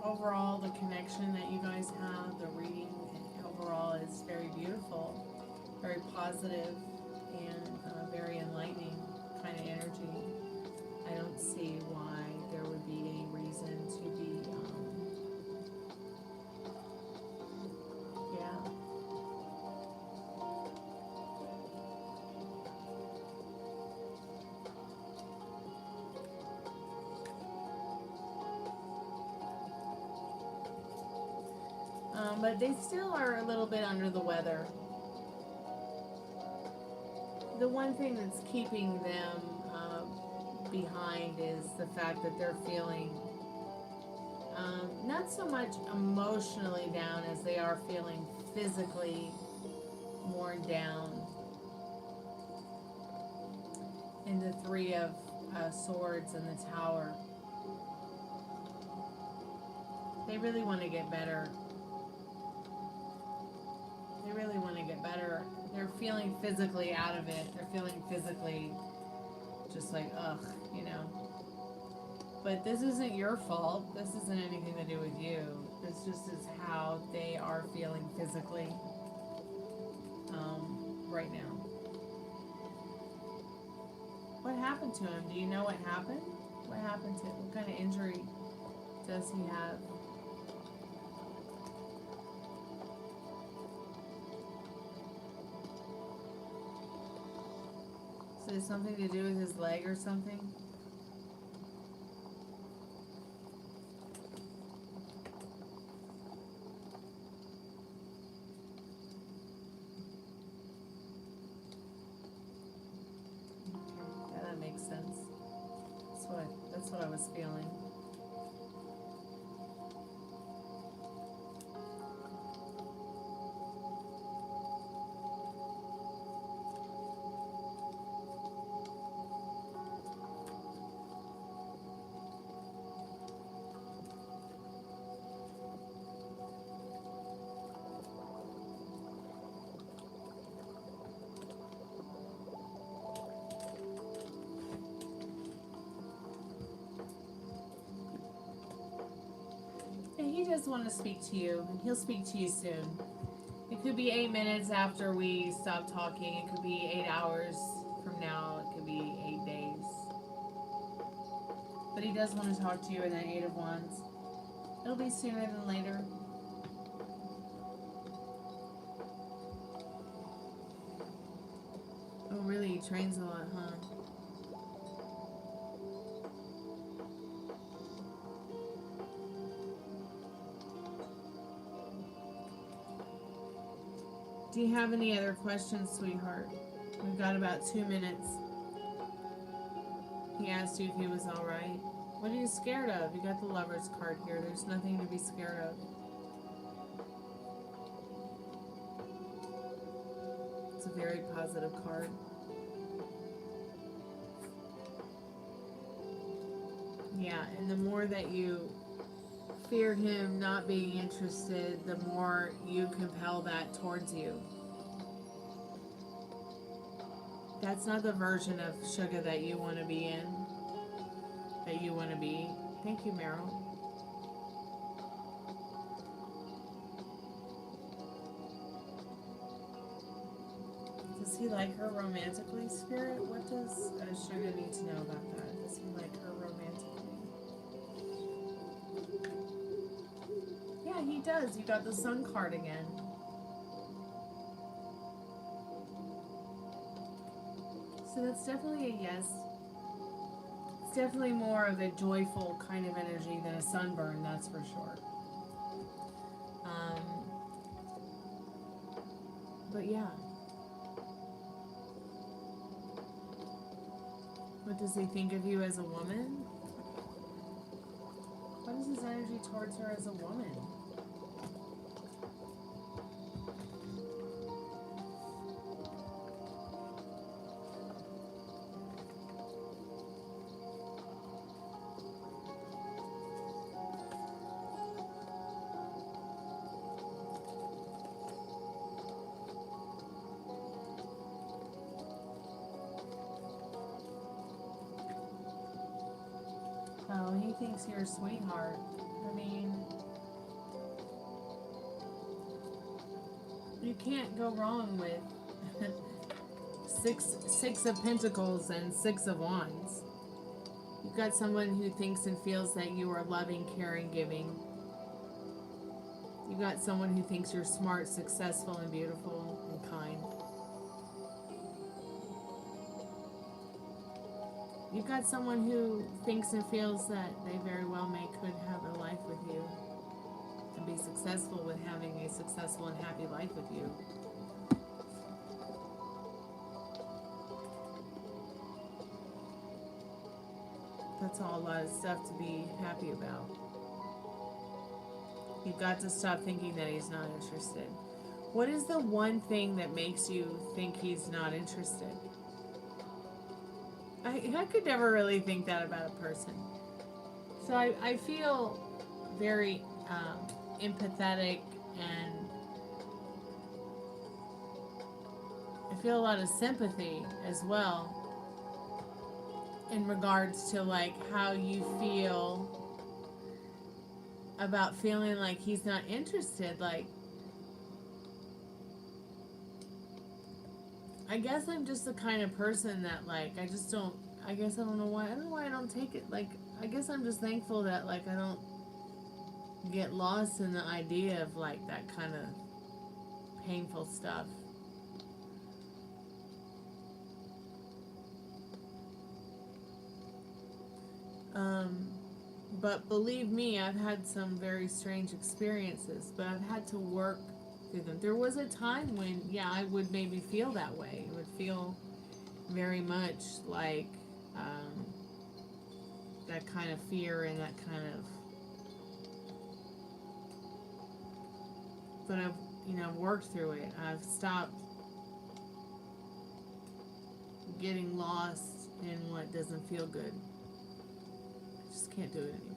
Speaker 1: Overall, the connection that you guys have, the reading overall is very beautiful, very positive, and very enlightening kind of energy. I don't see why there would be any reason to be, but they still are a little bit under the weather. The one thing that's keeping them behind is the fact that they're feeling not so much emotionally down as they are feeling physically worn down. In the Three of Swords and the Tower, they really want to get better. They really want to get better. They're feeling physically out of it. They're feeling physically just like, ugh, you know. But this isn't your fault. This isn't anything to do with you. This just is how they are feeling physically right now. What happened to him? Do you know what happened? What happened to him? What kind of injury does he have? Is it something to do with his leg or something? Okay, yeah, that makes sense. That's what I was feeling. he does want to speak to you, and he'll speak to you soon. It could be 8 minutes after we stop talking. It could be 8 hours from now. It could be 8 days. But he does want to talk to you in that 8 of Wands. It'll be sooner than later. Oh, really? He trains a lot, huh? Do you have any other questions, sweetheart? We've got about 2 minutes. He asked you if he was alright. What are you scared of? You got the Lover's card here. There's nothing to be scared of. It's a very positive card. Yeah, and the more that you fear him not being interested, the more you compel that towards you. That's not the version of sugar that you want to be in, that you want to be. Thank you, Meryl. Does he like her romantically, Spirit? What does Sugar need to know about that? Does he like her romantically? Yeah, he does. You got the Sun card again. So that's definitely a yes. It's definitely more of a joyful kind of energy than a sunburn, that's for sure. But yeah. What does he think of you as a woman? What is his energy towards her as a woman? Oh, he thinks you're a sweetheart. I mean, you can't go wrong with six of Pentacles and 6 of Wands. You've got someone who thinks and feels that you are loving, caring, giving. You've got someone who thinks you're smart, successful, and beautiful and kind. You've got someone who thinks and feels that they very well could have a life with you and be successful with having a successful and happy life with you. That's all a lot of stuff to be happy about. You've got to stop thinking that he's not interested. What is the one thing that makes you think he's not interested? I could never really think that about a person. So I feel very empathetic, and I feel a lot of sympathy as well in regards to like how you feel about feeling like he's not interested. Like, I guess I'm just the kind of person that, like, I just don't, I guess I don't know why I don't take it, like, I guess I'm just thankful that, like, I don't get lost in the idea of, like, that kind of painful stuff. But believe me, I've had some very strange experiences, but I've had to work through them. There was a time when, yeah, I would maybe feel that way. It would feel very much like that kind of fear and that kind of, but I've, you know, worked through it. I've stopped getting lost in what doesn't feel good. I just can't do it anymore.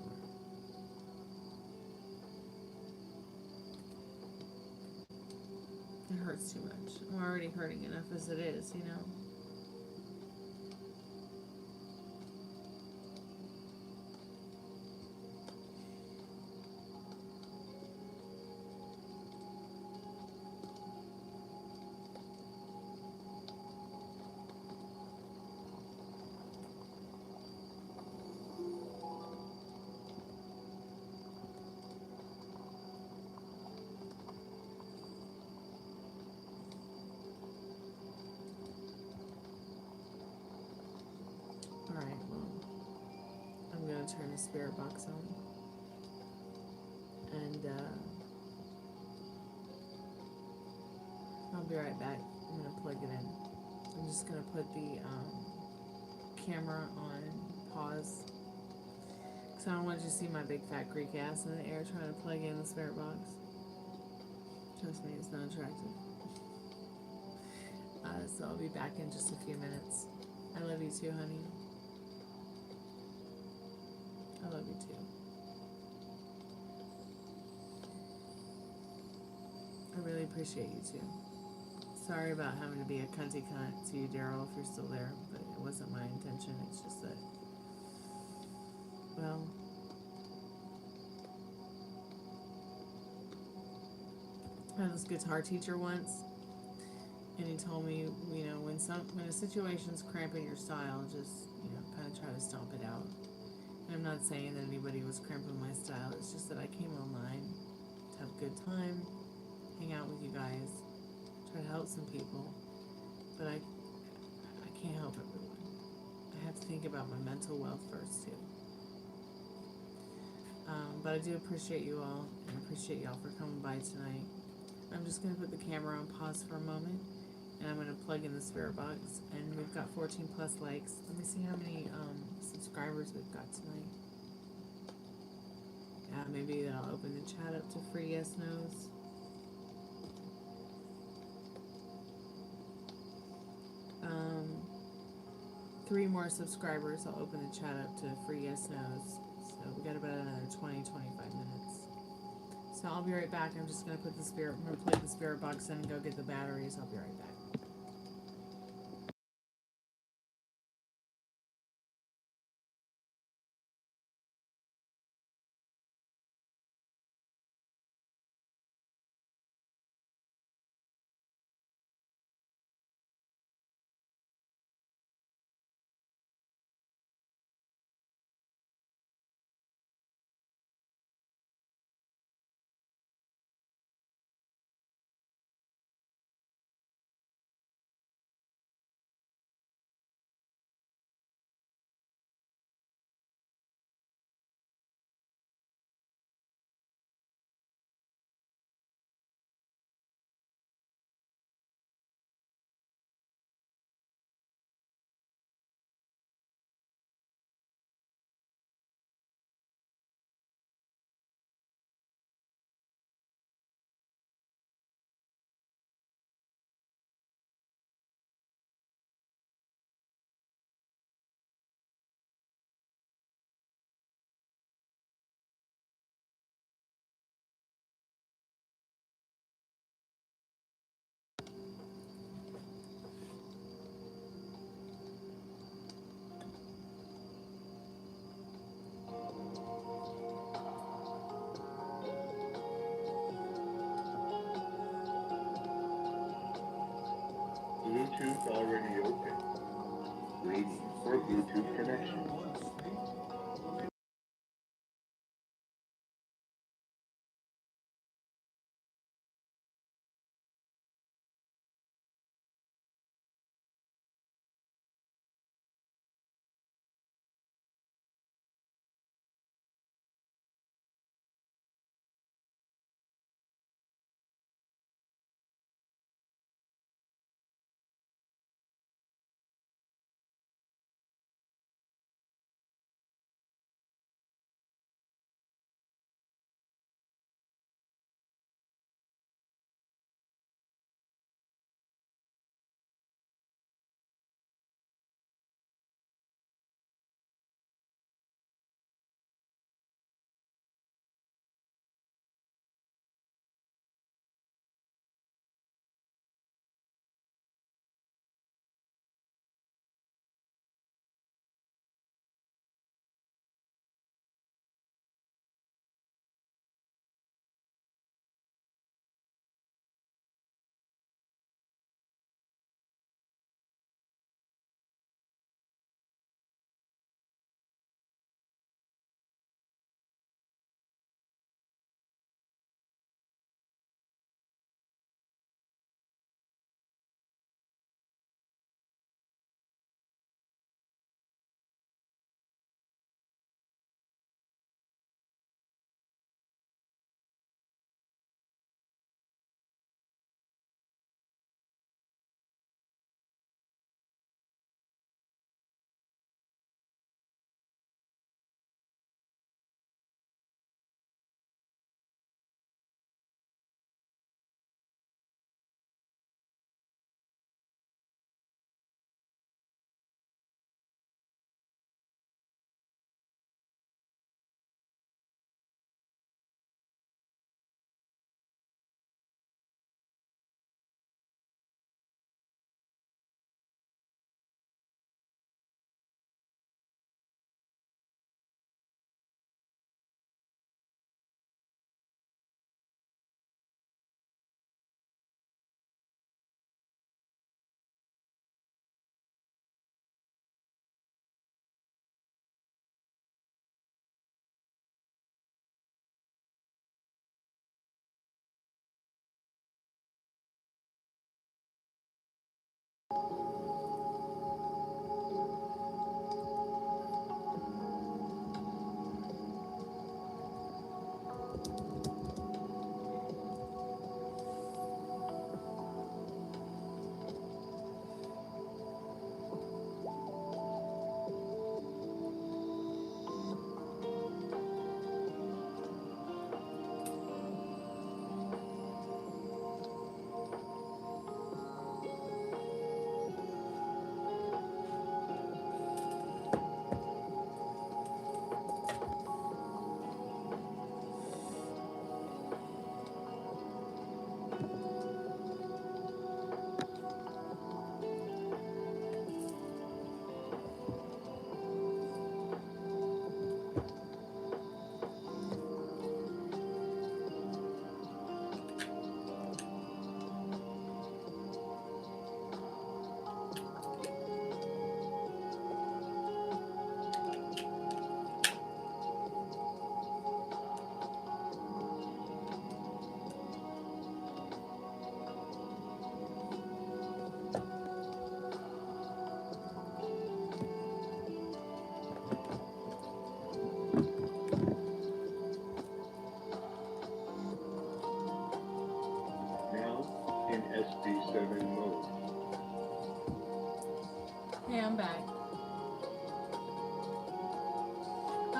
Speaker 1: It hurts too much. I'm already hurting enough as it is, you know. the spirit box on. And I'll be right back. I'm going to plug it in. I'm just going to put the camera on pause. Because I don't want you to see my big fat Greek ass in the air trying to plug in the spirit box. Trust me, it's not attractive. So I'll be back in just a few minutes. I love you too, honey. I love you too. I really appreciate you too. Sorry about having to be a cunty cunt to you, Daryl, if you're still there, but it wasn't my intention. It's just that, well, I had this guitar teacher once, and he told me, you know, when a situation's cramping your style, just, you know, kind of try to stomp it out. And I'm not saying that anybody was cramping my style. It's just that I came online to have a good time, hang out with you guys, try to help some people, but I can't help everyone. I have to think about my mental wealth first too. But I do appreciate you all, and appreciate y'all for coming by tonight. I'm just going to put the camera on pause for a moment, and I'm going to plug in the spirit box, and we've got 14 plus likes. Let me see how many subscribers we've got tonight. Yeah, maybe I'll open the chat up to free yes nos. Three more subscribers, I'll open the chat up to free yes nos. So we got about another 20-25 minutes. So I'll be right back. I'm just gonna plug the spirit box in and go get the batteries. I'll be right back.
Speaker 2: Bluetooth already open. Waiting for Bluetooth connection.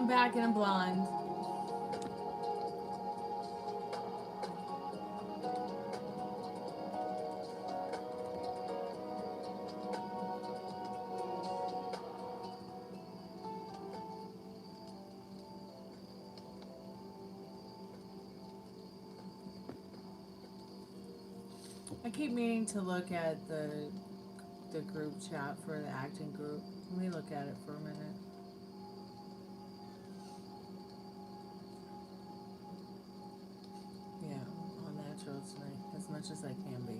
Speaker 1: back in a blonde. I keep meaning to look at the group chat for the acting group. Let me look at it for a minute. Yeah, all natural tonight, as much as I can be.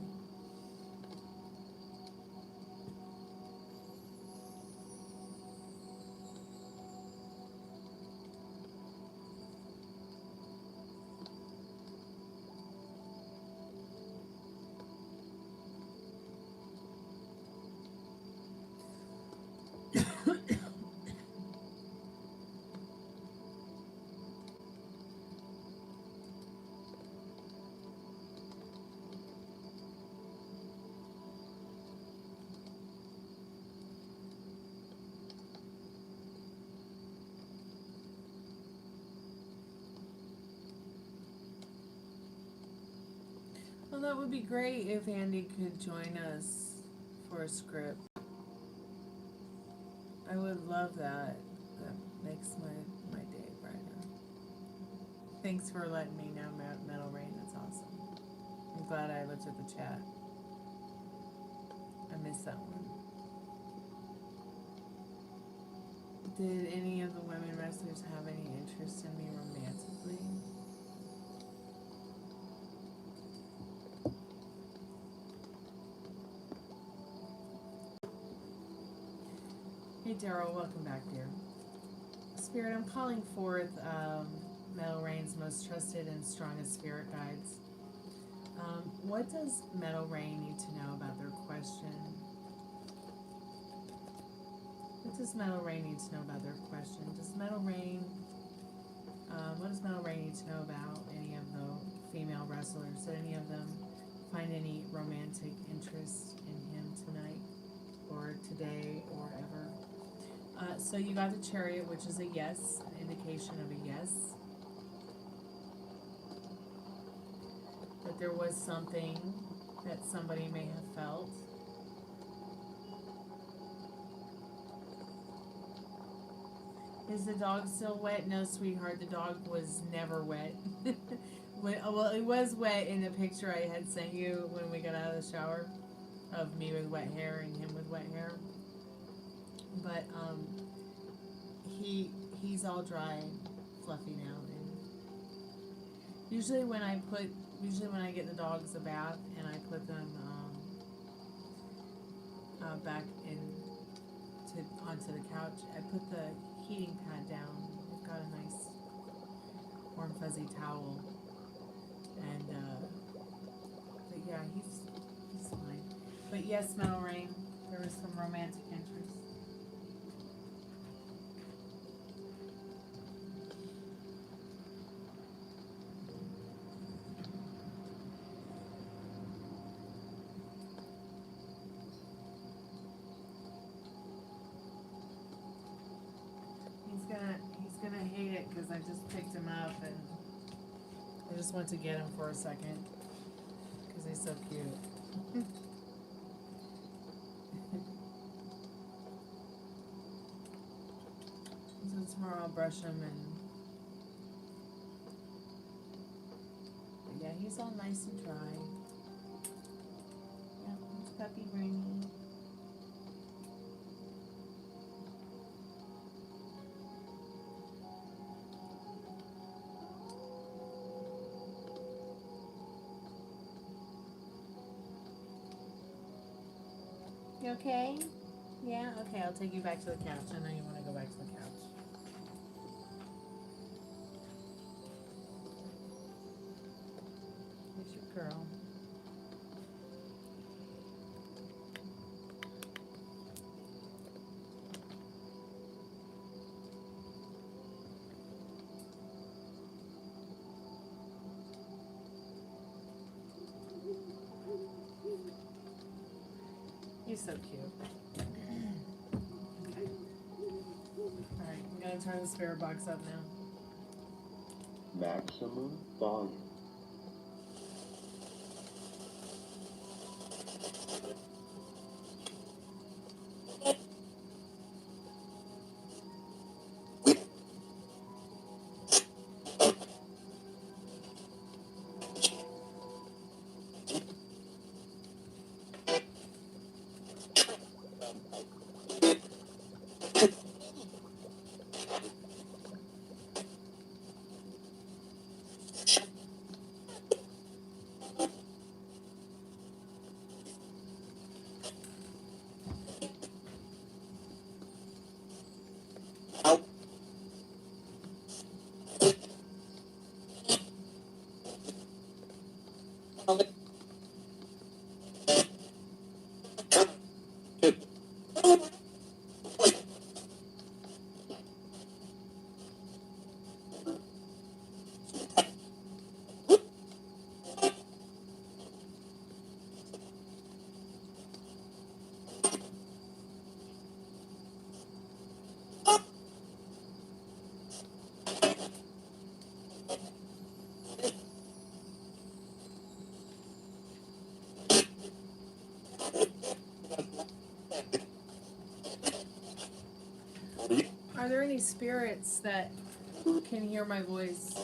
Speaker 1: Well, that would be great if Andy could join us for a script. I would love that. That makes my day brighter. Thanks for letting me know, Metal Rain. That's awesome. I'm glad I looked at the chat. I missed that one. Did any of the women wrestlers have any interest in me romantically? Hey Daryl, welcome back, dear. Spirit, I'm calling forth Metal Rain's most trusted and strongest spirit guides. What does Metal Rain need to know about their question? What does Metal Rain need to know about their question? Does Metal Rain, what does Metal Rain need to know about any of the female wrestlers? Did any of them find any romantic interest in him tonight, or today, or ever? So you got the Chariot, which is a yes, an indication of a yes. That there was something that somebody may have felt. Is the dog still wet? No, sweetheart, the dog was never wet. Well, it was wet in the picture I had sent you when we got out of the shower of me with wet hair and him with wet hair. But he's all dry and fluffy now. And usually when I get the dogs a bath and I put them back onto the couch, I put the heating pad down. I've got a nice warm fuzzy towel, and but yeah, he's fine. But yes, Metal Rain, there was some romantic interest. He's gonna hate it because I just picked him up and I just went to get him for a second because he's so cute. So tomorrow I'll brush him but yeah, he's all nice and dry. Yeah, it's puppy brainy. You okay? Yeah? Okay, I'll take you back to the couch. I know you want to go back to the couch. Here's your girl. He's so cute. Okay. Alright, I'm I'm gonna turn the spirit box up now.
Speaker 2: Maximum volume.
Speaker 1: Are there any spirits that can hear my voice?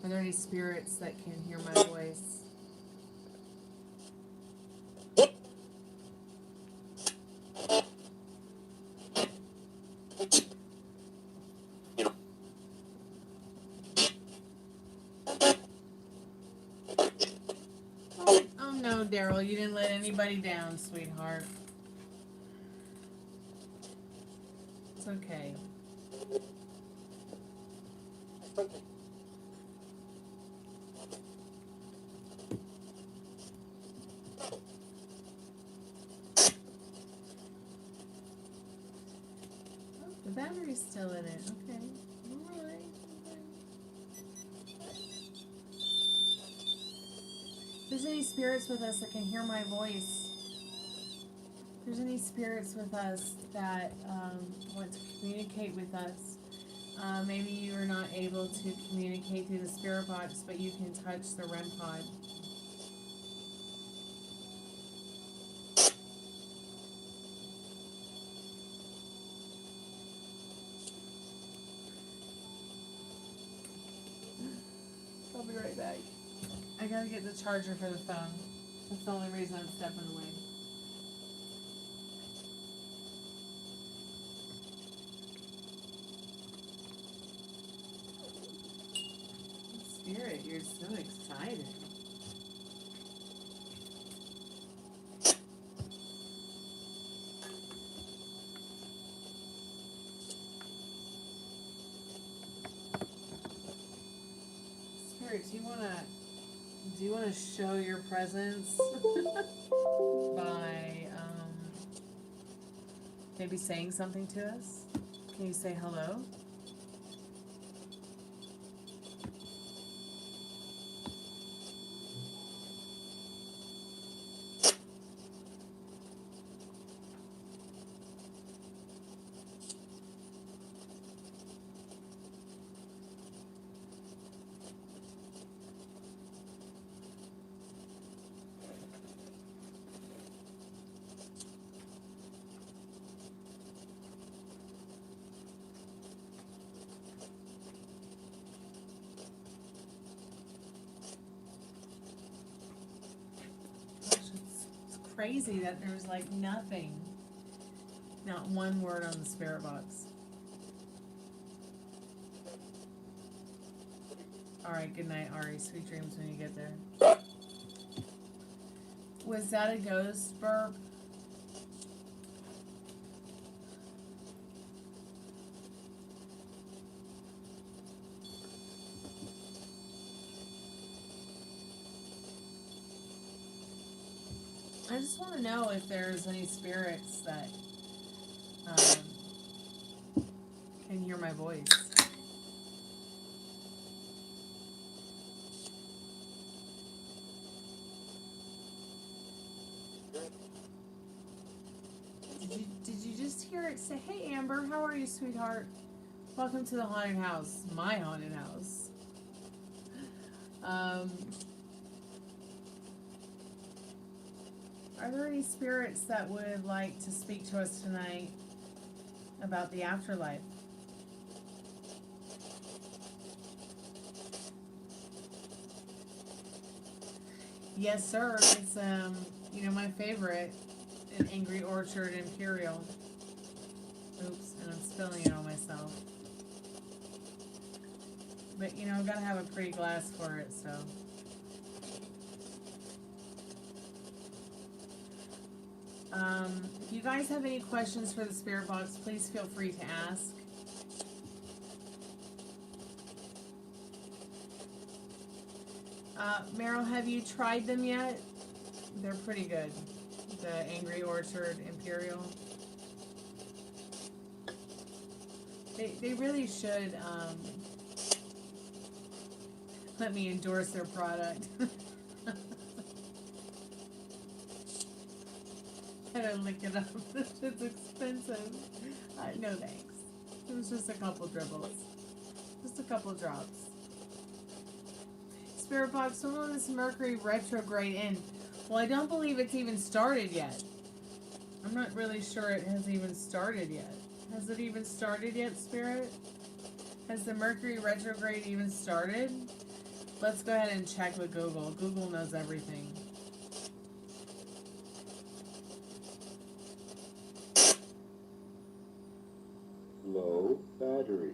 Speaker 1: Are there any spirits that can hear my voice? Oh no, Daryl, you didn't let anybody down, sweetheart. It's okay. The battery's still in it. Okay. Alright. If there's any spirits with us that can hear my voice, if there's any spirits with us that want to communicate with us, maybe you are not able to communicate through the spirit box, but you can touch the RemPod. I'll be right back. I gotta get the charger for the phone. That's the only reason I'm stepping away. Spirit, you're so excited. Spirit, do you wanna show your presence by maybe saying something to us? Can you say hello? Crazy that there's like nothing, not one word on the spirit box. Alright, good night, Ari. Sweet dreams when you get there. Was that a ghost burp? I just want to know if there's any spirits that can hear my voice. hear it say, hey Amber, how are you, sweetheart? Welcome to the haunted house. My haunted house. Are there any spirits that would like to speak to us tonight about the afterlife? Yes, sir. It's you know, my favorite, an Angry Orchard Imperial. Oops, and I'm spilling it on myself. But you know, I've got to have a pretty glass for it, so. If you guys have any questions for the spirit box, please feel free to ask. Meryl, have you tried them yet? They're pretty good. The Angry Orchard Imperial. They really should let me endorse their product. Gotta lick it up. It's expensive. No thanks. It was just a couple dribbles. Just a couple drops. Spirit box, when will this Mercury retrograde end? Well, I don't believe it's even started yet. I'm not really sure it has even started yet. Has it even started yet, Spirit? Has the Mercury retrograde even started? Let's go ahead and check with Google. Google knows everything.
Speaker 2: Low battery.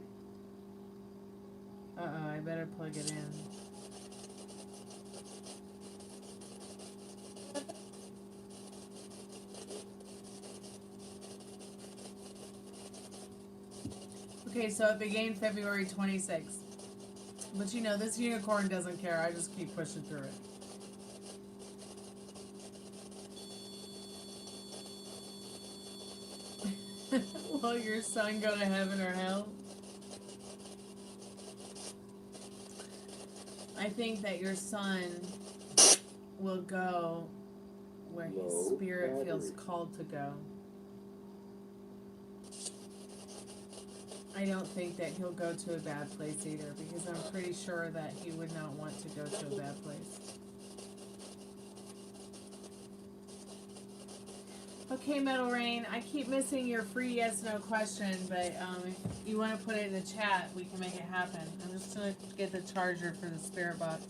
Speaker 1: Uh-oh, I better plug it in. Okay, so it began February 26th. But you know, this unicorn doesn't care. I just keep pushing through it. Will your son go to heaven or hell? I think that your son will go where his spirit feels called to go. I don't think that he'll go to a bad place either, because I'm pretty sure that he would not want to go to a bad place. Okay, Metal Rain, I keep missing your free yes/no question, but if you want to put it in the chat, we can make it happen. I'm just going to get the charger for the spirit box.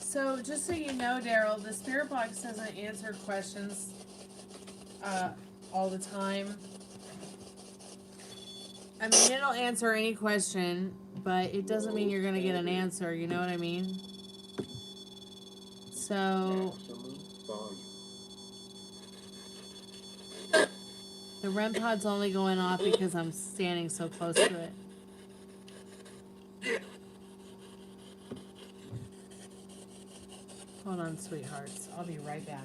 Speaker 1: So, just so you know, Daryl, the spirit box doesn't answer questions all the time. I mean, it'll answer any question, but it doesn't mean you're going to get an answer, you know what I mean? So, the RemPod's only going off because I'm standing so close to it. Hold on, sweethearts. I'll be right back.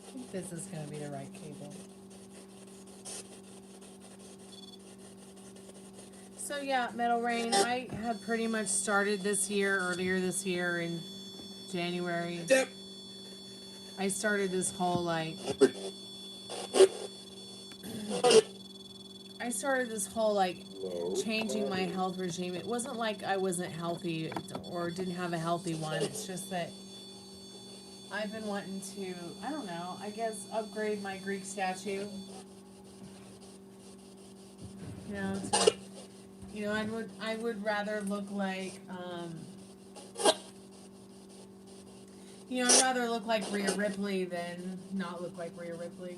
Speaker 1: I think this is going to be the right cable. So yeah, Metal Rain, I have pretty much started this year, earlier this year in January. Yep. I started this whole changing my health regime. It wasn't like I wasn't healthy or didn't have a healthy one. It's just that I've been wanting to, I don't know, I guess upgrade my Greek statue. You know, to, you know, I would rather look like, you know, I'd rather look like Rhea Ripley than not look like Rhea Ripley.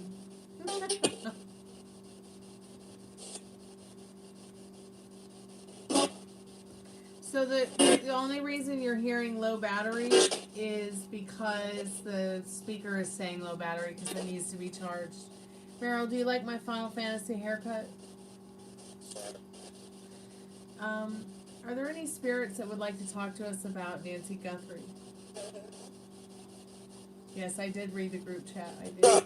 Speaker 1: So the only reason you're hearing low battery is because the speaker is saying low battery because it needs to be charged. Meryl, do you like my Final Fantasy haircut? Are there any spirits that would like to talk to us about Nancy Guthrie? Yes, I did read the group chat. I did.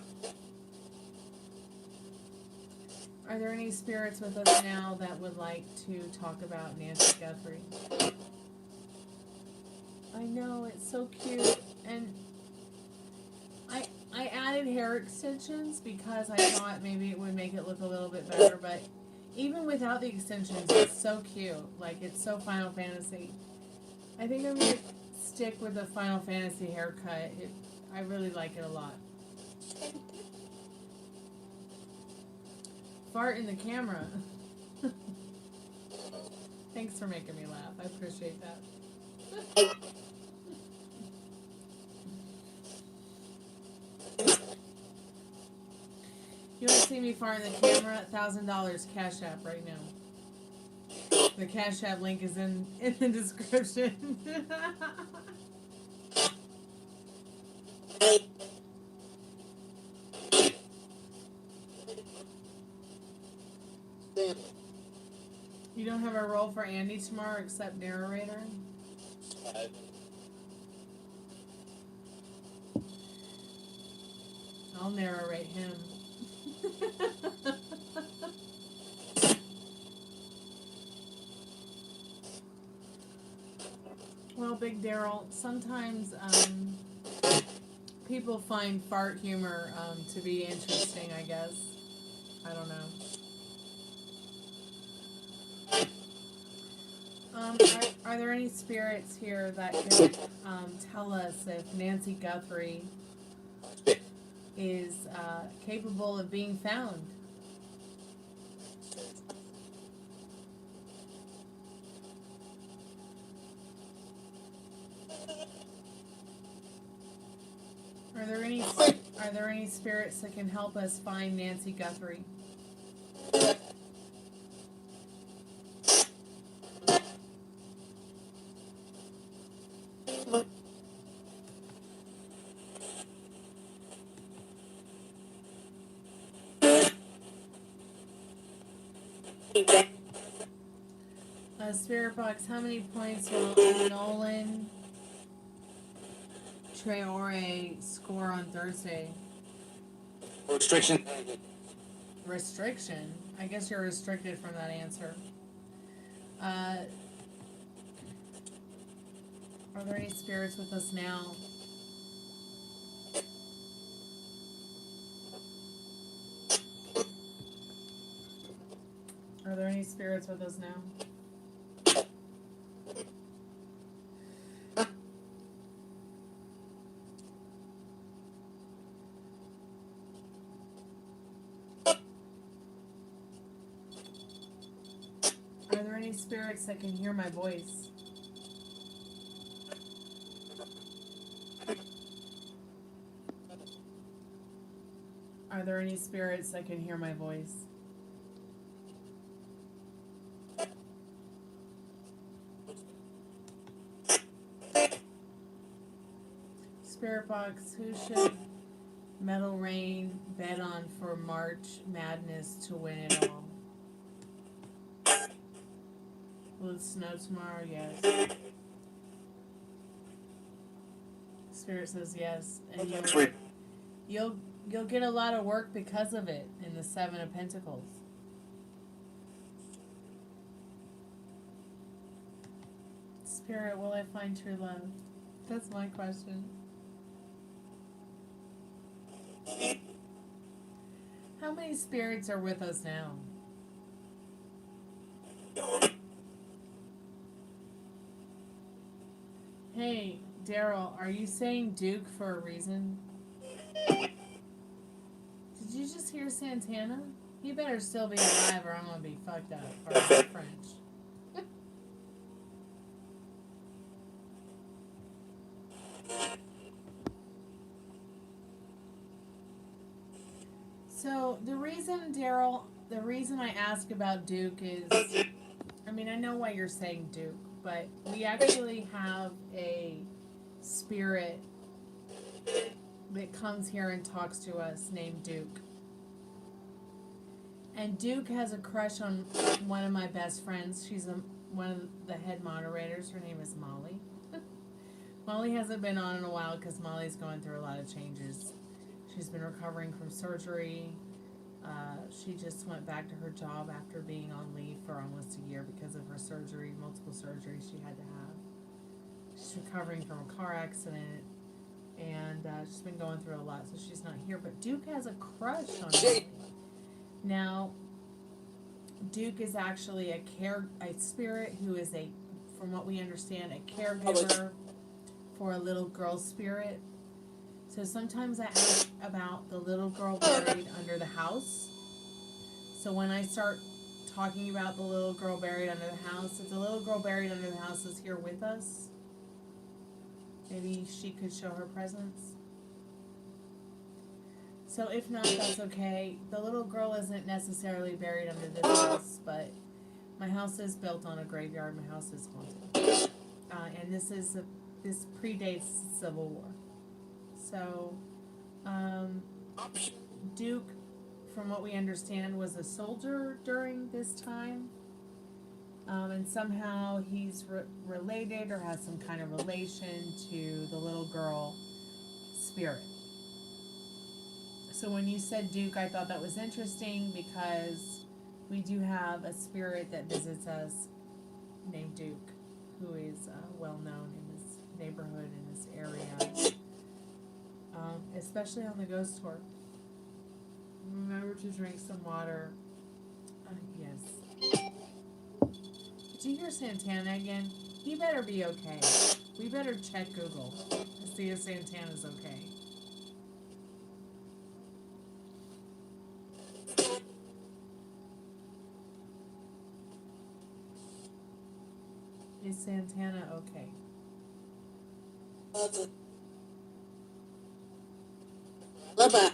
Speaker 1: Are there any spirits with us now that would like to talk about Nancy Guthrie? I know, it's so cute. And I added hair extensions because I thought maybe it would make it look a little bit better, but even without the extensions, it's so cute. Like, it's so Final Fantasy. I think I'm going to stick with the Final Fantasy haircut. I really like it a lot. Fart in the camera. Thanks for making me laugh. I appreciate that. You want to see me fart in the camera? $1,000 Cash App right now. The Cash App link is in the description. You don't have a role for Andy tomorrow except narrator? I'll narrate him. Well, Big Daryl, sometimes people find fart humor to be interesting, I guess. I don't know. Are there any spirits here that can tell us if Nancy Guthrie is capable of being found? Are there any spirits that can help us find Nancy Guthrie? Spiritbox, how many points will Nolan Traore score on Thursday?
Speaker 3: Restriction.
Speaker 1: Restriction? I guess you're restricted from that answer. Are there any spirits with us now? Are there any spirits with us now? Are there any spirits that can hear my voice? Are there any spirits that can hear my voice? Spiritbox, who should Metal Rain bet on for March Madness to win it all? Will it snow tomorrow? Yes. Spirit says yes, and you'll get a lot of work because of it in the Seven of Pentacles. Spirit, will I find true love? That's my question. How many spirits are with us now? Hey, Daryl, are you saying Duke for a reason? Did you just hear Santana? He better still be alive or I'm gonna be fucked up. Or French. So, the reason, Daryl, the reason I ask about Duke is, I mean, I know why you're saying Duke, but we actually have a spirit that comes here and talks to us named Duke. And Duke has a crush on one of my best friends. She's one of the head moderators. Her name is Molly. Molly hasn't been on in a while because Molly's going through a lot of changes. She's been recovering from surgery. She just went back to her job after being on leave for almost a year because of her surgery, multiple surgeries she had to have. She's recovering from a car accident, and she's been going through a lot, so she's not here. But Duke has a crush on her. Now, Duke is actually a spirit who is from what we understand, a caregiver for a little girl spirit. So sometimes I ask about the little girl buried under the house. So when I start talking about the little girl buried under the house, if the little girl buried under the house is here with us, maybe she could show her presence. So if not, that's okay. The little girl isn't necessarily buried under this house, but my house is built on a graveyard. My house is haunted. And this predates Civil War. So, Duke, from what we understand, was a soldier during this time. And somehow he's related or has some kind of relation to the little girl spirit. So when you said Duke, I thought that was interesting because we do have a spirit that visits us named Duke, who is well known in this neighborhood, in this area, especially on the ghost tour. Remember to drink some water. Yes. Did you hear Santana again? He better be okay. We better check Google to see if Santana's okay. Is Santana okay?
Speaker 3: Bye-bye.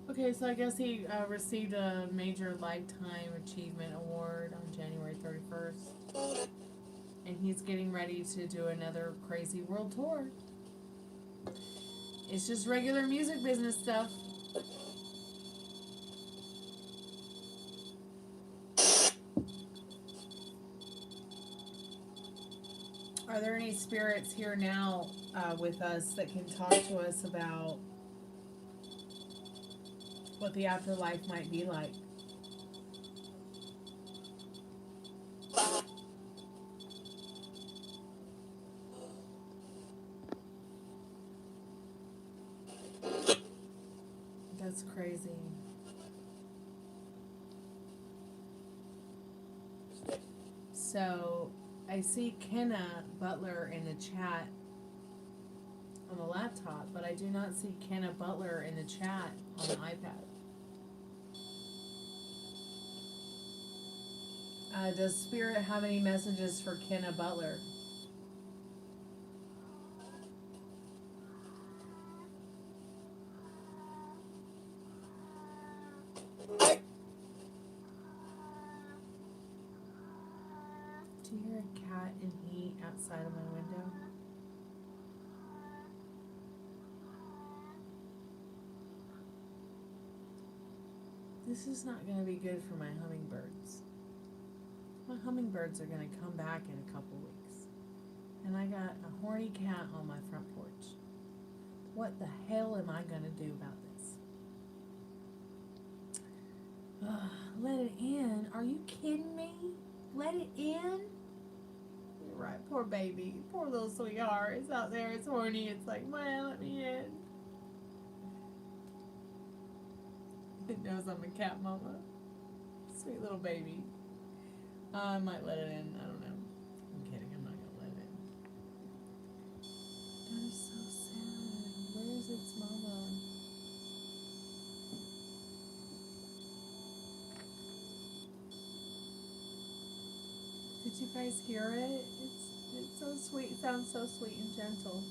Speaker 1: Okay, so I guess he received a major lifetime achievement award on January 31st. And he's getting ready to do another crazy world tour. It's just regular music business stuff. Are there any spirits here now with us that can talk to us about what the afterlife might be like? That's crazy. So I see Kenna Butler in the chat on the laptop, but I do not see Kenna Butler in the chat on the iPad. Does Spirit have any messages for Kenna Butler? Do you hear a cat in heat outside of my window? This is not going to be good for my hummingbirds. My hummingbirds are going to come back in a couple weeks. And I got a horny cat on my front porch. What the hell am I going to do about this? Let it in? Are you kidding me? Let it in? You're right, poor baby. Poor little sweetheart. It's out there, it's horny. It's like, man, let me in. It knows I'm a cat mama. Sweet little baby. I might let it in. I don't know. I'm kidding. I'm not going to let it in. That is so sad. Where is its mama? Did you guys hear it? It's so sweet. It sounds so sweet and gentle.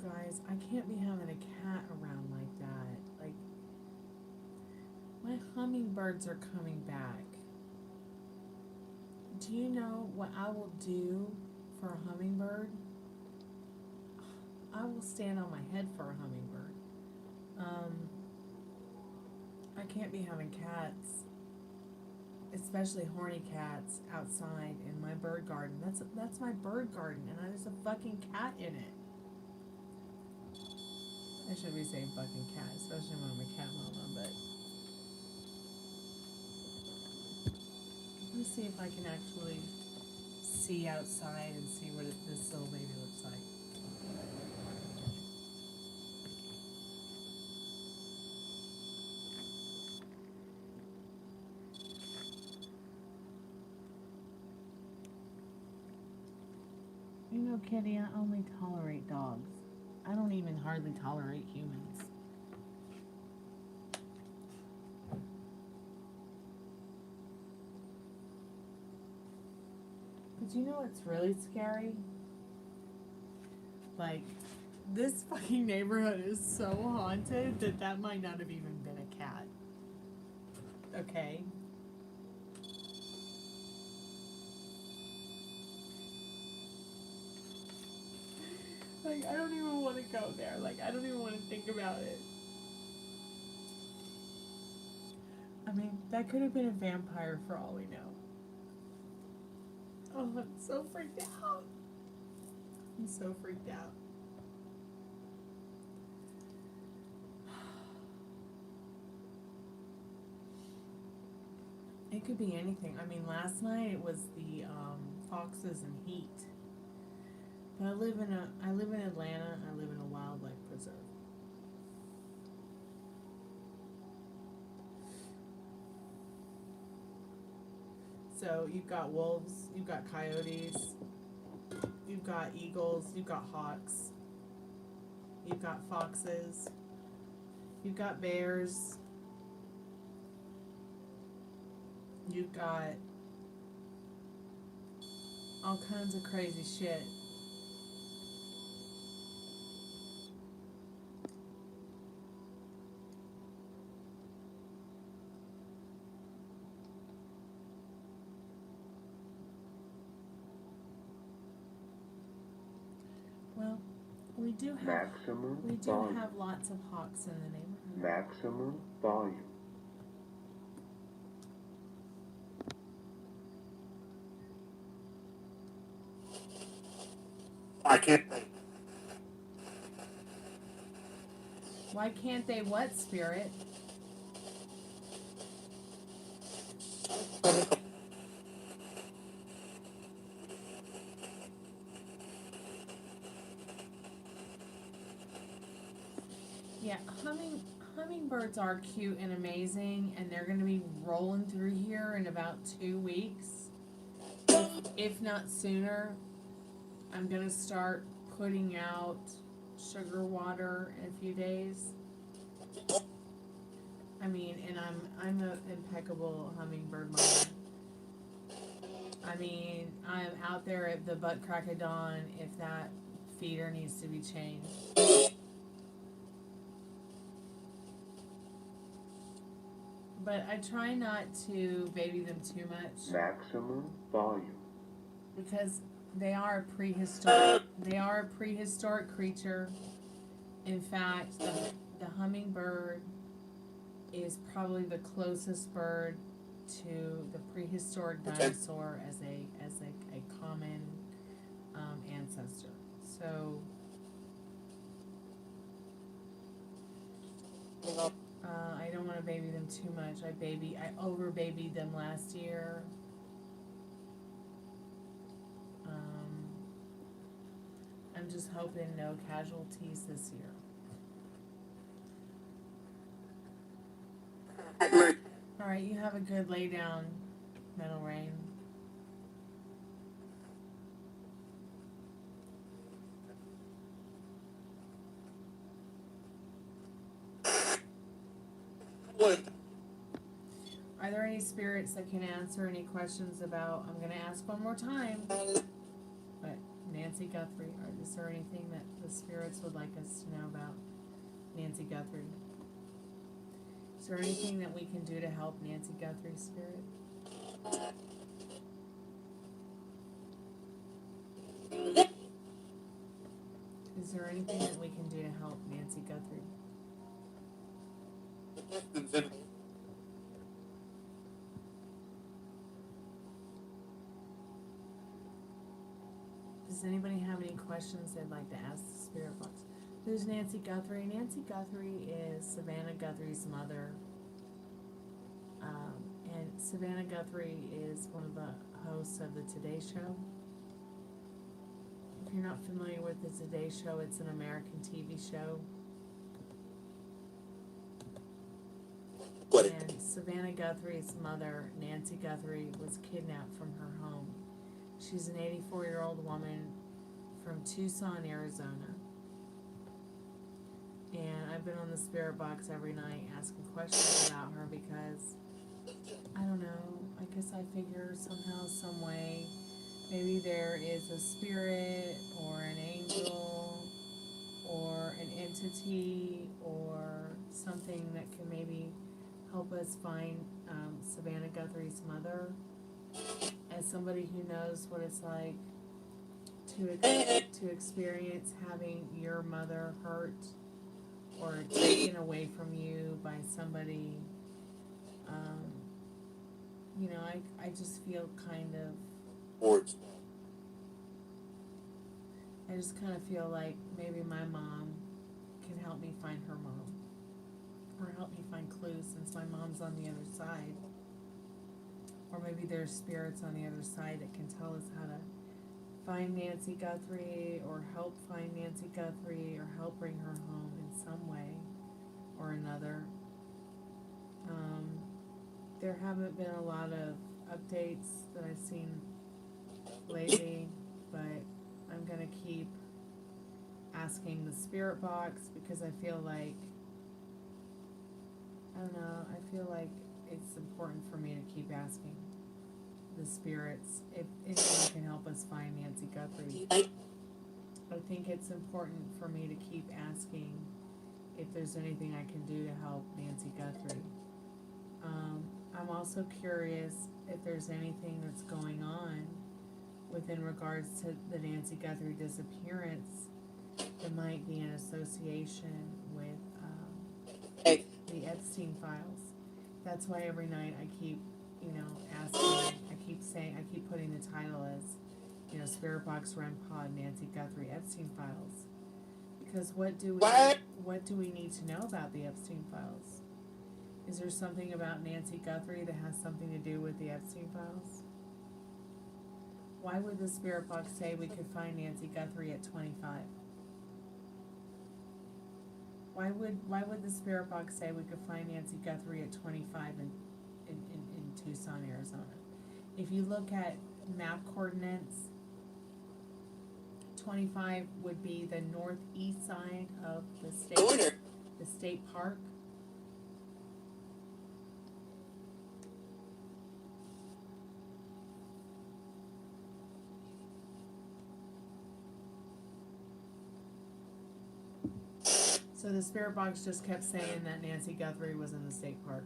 Speaker 1: guys, I can't be having a cat around like that. Like, my hummingbirds are coming back. Do you know what I will do for a hummingbird? I will stand on my head for a hummingbird. I can't be having cats, especially horny cats, outside in my bird garden. That's my bird garden, and there's a fucking cat in it. I should be saying fucking cat, especially when I'm a cat mama, but let me see if I can actually see outside and see what this little baby looks like. You know, Kitty, I only tolerate dogs. I don't even hardly tolerate humans. But you know what's really scary? Like, this fucking neighborhood is so haunted that might not have even been a cat. Okay? Like, I don't even want to go there. Like, I don't even want to think about it. I mean, that could have been a vampire for all we know. Oh, I'm so freaked out. I'm so freaked out. It could be anything. I mean, last night it was the foxes and heat. But I live in Atlanta. I live in a wildlife preserve. So you've got wolves, you've got coyotes, you've got eagles, you've got hawks, you've got foxes, you've got bears, you've got all kinds of crazy shit. Well, we do have lots of hawks in the neighborhood.
Speaker 2: Maximum volume.
Speaker 3: I can't.
Speaker 1: Why can't they what, Spirit? Yeah, hummingbirds are cute and amazing, and they're going to be rolling through here in about 2 weeks. If not sooner, I'm going to start putting out sugar water in a few days. I mean, and I'm an impeccable hummingbird mother. I mean, I'm out there at the butt crack of dawn if that feeder needs to be changed. But I try not to baby them too much.
Speaker 2: Maximum volume.
Speaker 1: Because they are a prehistoric creature. In fact, the hummingbird is probably the closest bird to the prehistoric dinosaur as a common ancestor. So I don't want to baby them too much. I over babied them last year. I'm just hoping no casualties this year. Alright, you have a good lay down, Metal Rain. Are there any spirits that can answer any questions about, I'm going to ask one more time, but Nancy Guthrie. Is there anything that the spirits would like us to know about Nancy Guthrie? Is there anything that we can do to help Nancy Guthrie, spirit? Is there anything that we can do to help Nancy Guthrie? Does anybody have any questions they'd like to ask the spirit box? Who's Nancy Guthrie? Nancy Guthrie is Savannah Guthrie's mother. And Savannah Guthrie is one of the hosts of the Today Show. If you're not familiar with the Today Show, it's an American TV show. And Savannah Guthrie's mother, Nancy Guthrie, was kidnapped from her home. She's an 84-year-old woman from Tucson, Arizona. And I've been on the spirit box every night asking questions about her because, I don't know, I guess I figure somehow, some way, maybe there is a spirit or an angel or an entity or something that can maybe help us find Savannah Guthrie's mother. As somebody who knows what it's like to experience having your mother hurt or taken away from you by somebody, you know, I just feel kind of, I just kind of feel like maybe my mom can help me find her mom, or help me find clues since my mom's on the other side. Or maybe there's spirits on the other side that can tell us how to find Nancy Guthrie, or help find Nancy Guthrie, or help bring her home in some way or another. There haven't been a lot of updates that I've seen lately, but I'm going to keep asking the spirit box because I feel like, I don't know, I feel like it's important for me to keep asking the spirits if anyone can help us find Nancy Guthrie. I think it's important for me to keep asking if there's anything I can do to help Nancy Guthrie. I'm also curious if there's anything that's going on within regards to the Nancy Guthrie disappearance that might be in association with the Epstein files. That's why every night I keep, you know, asking, I keep putting the title as, you know, Spiritbox, RemPod, Nancy Guthrie, Epstein files. Because what do we need to know about the Epstein files? Is there something about Nancy Guthrie that has something to do with the Epstein files? Why would the spirit box say we could find Nancy Guthrie at 25? Why would the spirit box say we could find Nancy Guthrie at 25 in Tucson, Arizona? If you look at map coordinates, 25 would be the northeast side of the state park. So the spirit box just kept saying that Nancy Guthrie was in the state park.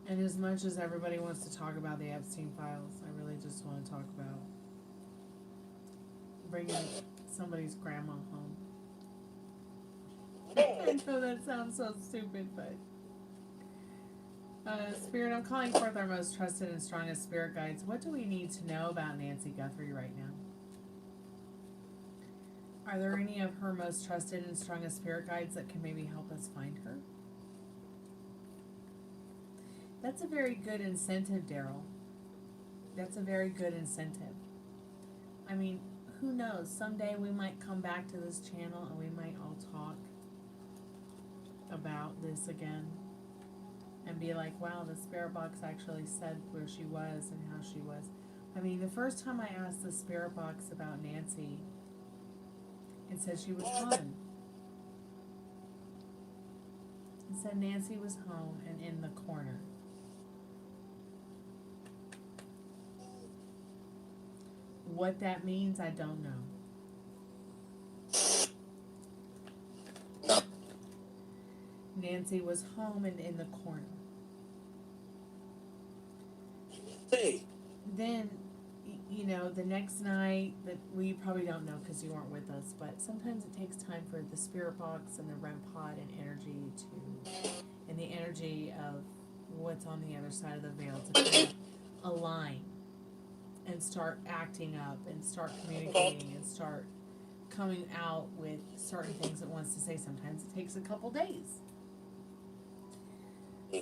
Speaker 1: And as much as everybody wants to talk about the Epstein files, I really just want to talk about bringing somebody's grandma home. I know that sounds so stupid, but Spirit, I'm calling forth our most trusted and strongest spirit guides. What do we need to know about Nancy Guthrie right now? Are there any of her most trusted and strongest spirit guides that can maybe help us find her? That's a very good incentive, Daryl. That's a very good incentive. I mean, who knows? Someday we might come back to this channel and we might all talk about this again. And be like, wow, the spirit box actually said where she was and how she was. I mean, the first time I asked the spirit box about Nancy, it said she was gone. He said Nancy was home and in the corner. What that means, I don't know.
Speaker 3: No.
Speaker 1: Nancy was home and in the corner.
Speaker 3: Hey.
Speaker 1: Then, you know, the next night, that we probably don't know because you weren't with us, but sometimes it takes time for the Spiritbox and the RemPod and energy and the energy of what's on the other side of the veil to kind of align and start acting up and start communicating and start coming out with certain things it wants to say. Sometimes it takes a couple days.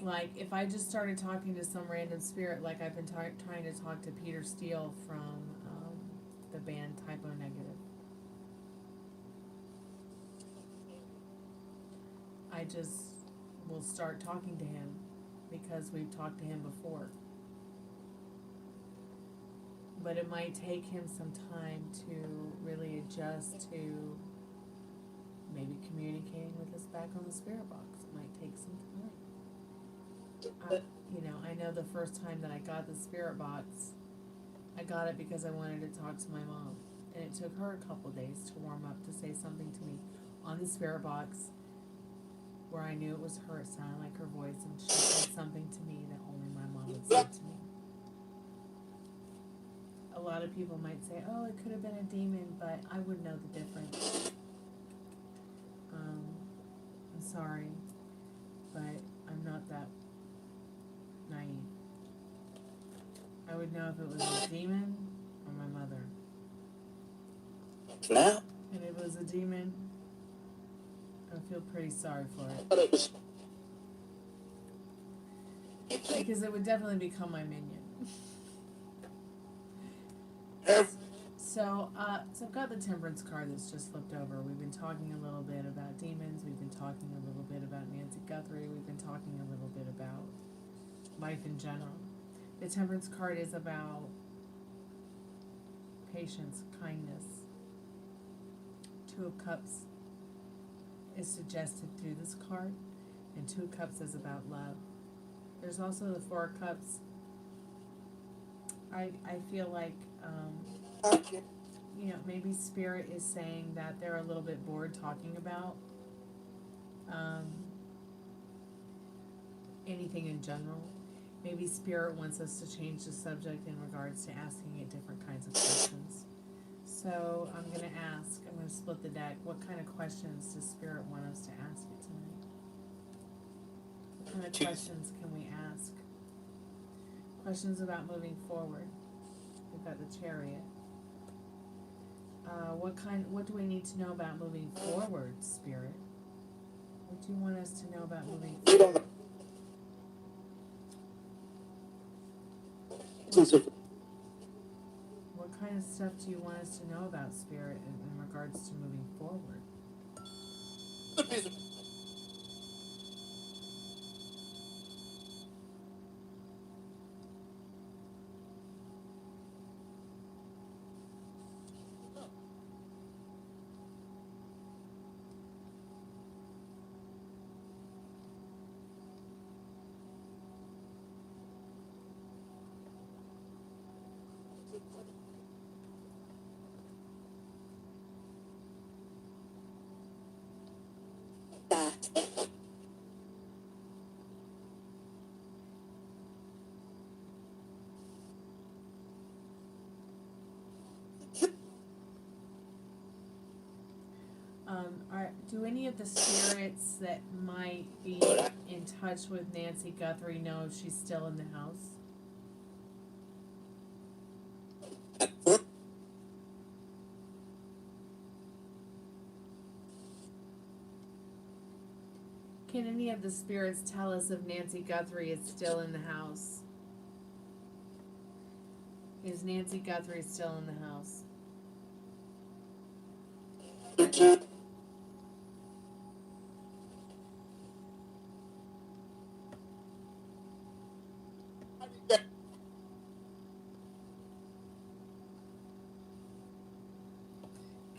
Speaker 1: Like, if I just started talking to some random spirit, like I've been trying to talk to Peter Steele from the band Typo Negative. I just will start talking to him because we've talked to him before. But it might take him some time to really adjust to maybe communicating with us back on the spirit box. It might take some time. You know, I know the first time that I got the spirit box, I got it because I wanted to talk to my mom. And it took her a couple days to warm up to say something to me on the spirit box where I knew it was her. It sounded like her voice, and she said something to me that only my mom would say to me. A lot of people might say, oh, it could have been a demon, but I would know the difference. I'm sorry, but I'm not that naive. I would know if it was a demon or my mother.
Speaker 3: Now?
Speaker 1: And if it was a demon, I feel pretty sorry for it. Because it would definitely become my minion. So I've got the Temperance card that's just flipped over. We've been talking a little bit about demons. We've been talking a little bit about Nancy Guthrie. We've been talking a little bit about life in general. The Temperance card is about patience, kindness. Two of Cups is suggested through this card, and Two of Cups is about love. There's also the Four of Cups. I feel like, you know, maybe Spirit is saying that they're a little bit bored talking about anything in general. Maybe Spirit wants us to change the subject in regards to asking it different kinds of questions. So I'm going to split the deck. What kind of questions does Spirit want us to ask it tonight? What kind of questions can we ask? Questions about moving forward. We've got the Chariot. What do we need to know about moving forward, Spirit? What do you want us to know about moving forward? What kind of stuff do you want us to know about, Spirit, in regards to moving forward? Do any of the spirits that might be in touch with Nancy Guthrie know if she's still in the house? Can any of the spirits tell us if Nancy Guthrie is still in the house? Is Nancy Guthrie still in the house?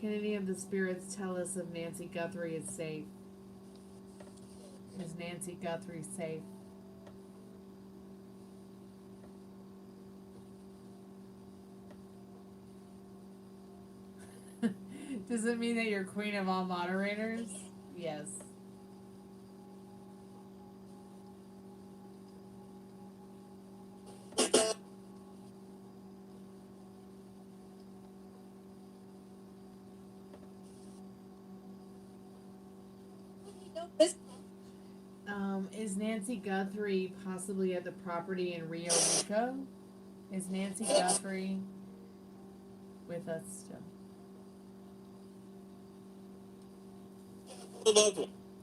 Speaker 1: Can any of the spirits tell us if Nancy Guthrie is safe? Is Nancy Guthrie safe? Does it mean that you're queen of all moderators? Yes. Is Nancy Guthrie possibly at the property in Rio Rico? Is Nancy Guthrie with us still?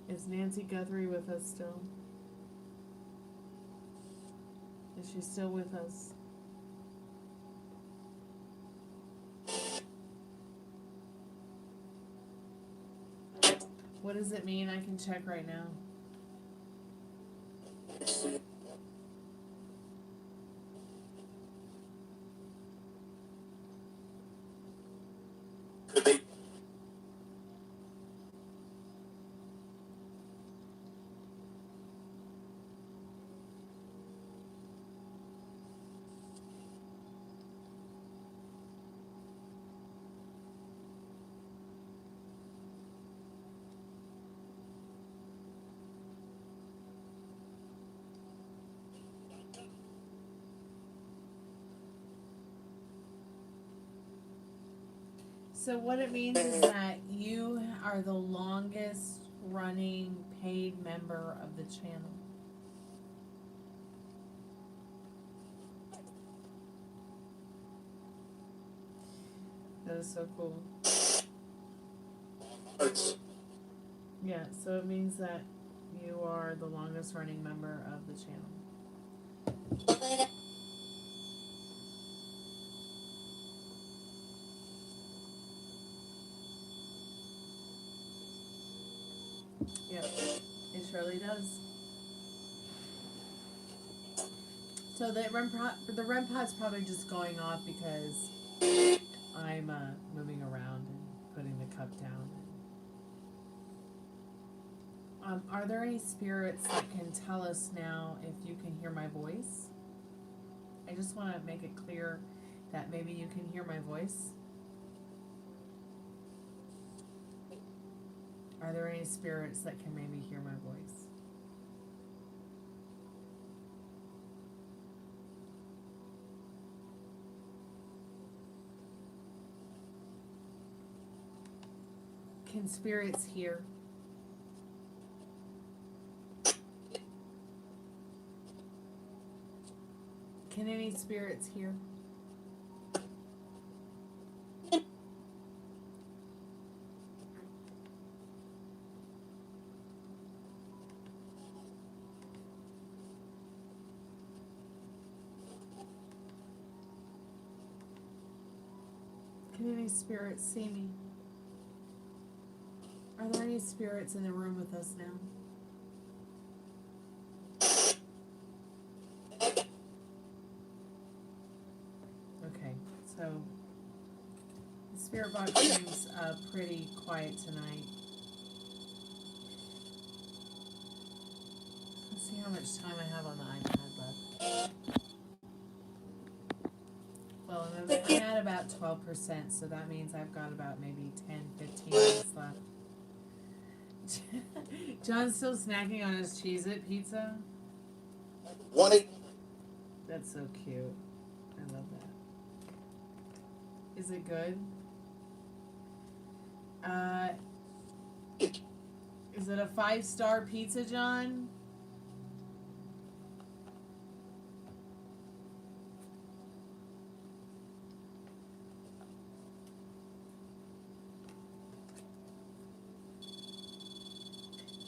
Speaker 1: Is Nancy Guthrie with us still? Is she still with us? What does it mean? I can check right now. So what it means is that you are the longest running paid member of the channel. That is so cool. Yeah, so it means that you are the longest running member of the channel. Yep, it surely does. So the RemPod's probably just going off because I'm moving around and putting the cup down. Are there any spirits that can tell us now if you can hear my voice? I just want to make it clear that maybe you can hear my voice. Are there any spirits that can maybe hear my voice? Can spirits hear? Can any spirits hear? Can any spirits see me? Are there any spirits in the room with us now? Okay, so the Spiritbox seems pretty quiet tonight. Let's see how much time I have on the iPad left. Well, I'm at about 12%, so that means I've got about maybe 10, 15 minutes left. John's still snacking on his Cheez-It pizza. That's so cute. I love that. Is it good? Is it a 5-star pizza, John?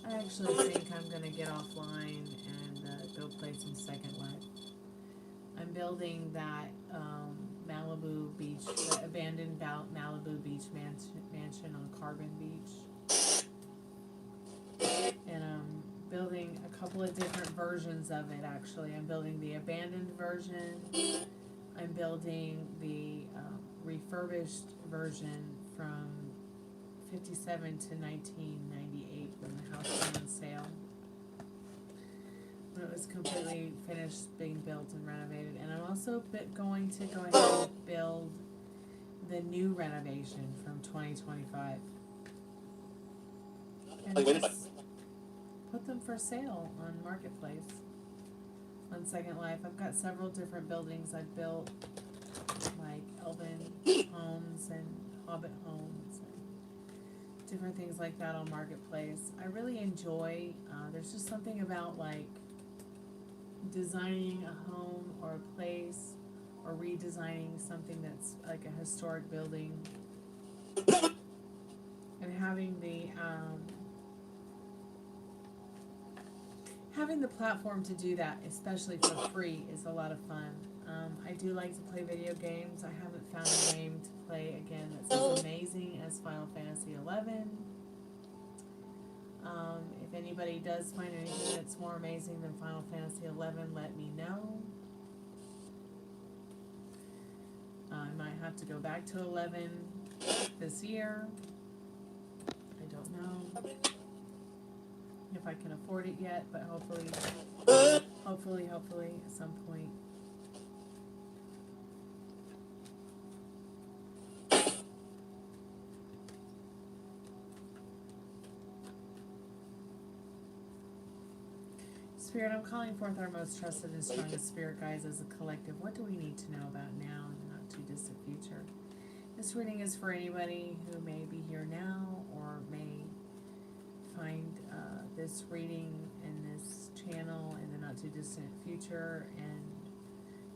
Speaker 1: I actually think I'm going to get offline and go play some Second Life. I'm building that Malibu Beach, the abandoned Malibu Beach mansion on Carbon Beach. And I'm building a couple of different versions of it, actually. I'm building the abandoned version. I'm building the refurbished version from 57 to 1998 when the house went on sale. was completely finished being built and renovated. And I'm also going to go ahead and build the new renovation from 2025. And just put them for sale on Marketplace, on Second Life. I've got several different buildings I've built, like Elven homes and Hobbit homes and different things like that on Marketplace. I really enjoy, there's just something about like designing a home or a place or redesigning something that's like a historic building and having the platform to do that, especially for free, is a lot of fun. I do like to play video games. I haven't found a game to play again that's as amazing as Final Fantasy XI. If anybody does find anything that's more amazing than Final Fantasy XI, let me know. I might have to go back to 11 this year. I don't know if I can afford it yet, but hopefully at some point. Spirit, I'm calling forth our most trusted and strongest spirit guides as a collective. What do we need to know about now and the not too distant future? This reading is for anybody who may be here now or may find this reading in this channel in the not too distant future and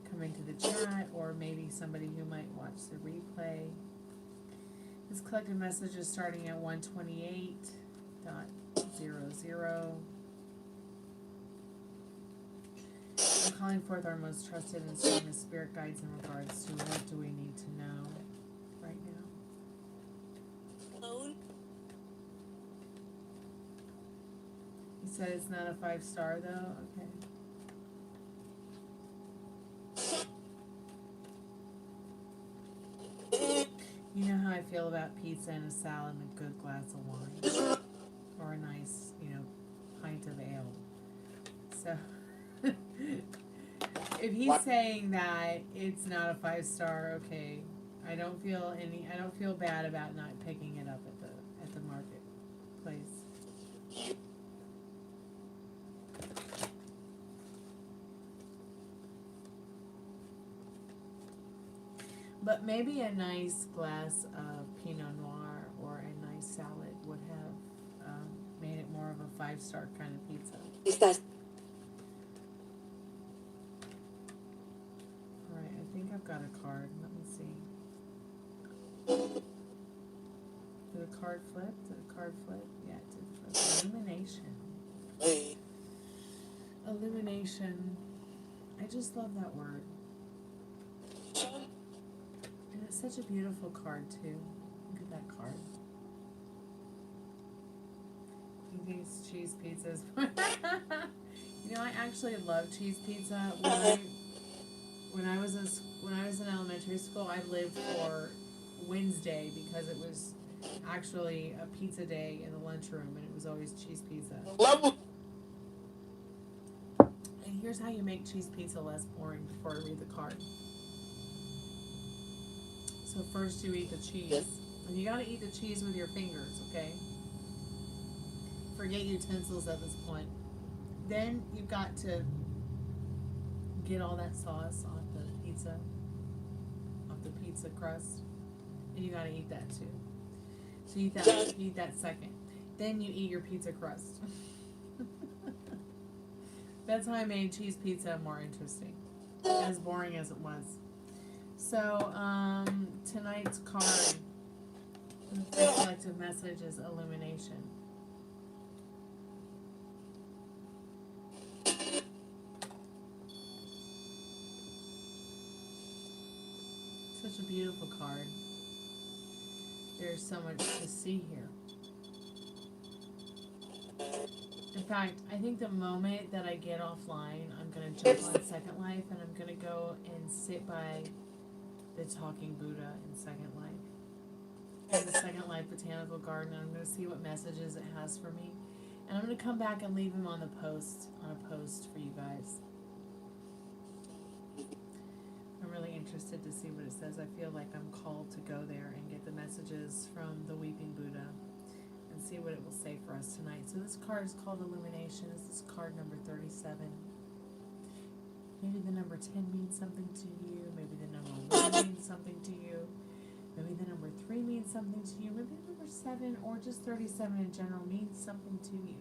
Speaker 1: come into the chat, or maybe somebody who might watch the replay. This collective message is starting at 128.00. I'm calling forth our most trusted and strongest spirit guides in regards to what do we need to know right now. He said it's not a 5-star though? Okay. You know how I feel about pizza and a salad and a good glass of wine. Or a nice, pint of ale. So, if he's saying that it's not a 5-star, okay. I don't feel bad about not picking it up at the marketplace. But maybe a nice glass of Pinot Noir or a nice salad would have made it more of a 5-star kind of pizza. Alright, I think I've got a card. Let me see. Did the card flip? Yeah, it did flip. Illumination. Illumination. I just love that word. And it's such a beautiful card, too. Look at that card. He thinks cheese pizza is... I actually love cheese pizza. When I was in elementary school, I lived for Wednesday because it was actually a pizza day in the lunchroom, and it was always cheese pizza. And here's how you make cheese pizza less boring before I read the card. So first you eat the cheese. And you gotta eat the cheese with your fingers, okay? Forget utensils at this point. Then you've got to get all that sauce off the pizza crust. And you gotta eat that too. So you eat that second. Then you eat your pizza crust. That's how I made cheese pizza more interesting. As boring as it was. So, tonight's card, the collective message is illumination. Such a beautiful card. There's so much to see here. In fact, I think the moment that I get offline, I'm going to jump on Second Life and I'm going to go and sit by the talking Buddha in Second Life. In the Second Life Botanical Garden, I'm going to see what messages it has for me. And I'm going to come back and leave him on a post for you guys. I'm really interested to see what it says. I feel like I'm called to go there and get the messages from the Weeping Buddha and see what it will say for us tonight. So this card is called Illumination. This is card number 37. Maybe the number 10 means something to you. Maybe the number 1 means something to you. Maybe the number 3 means something to you. Maybe the number 7 or just 37 in general means something to you.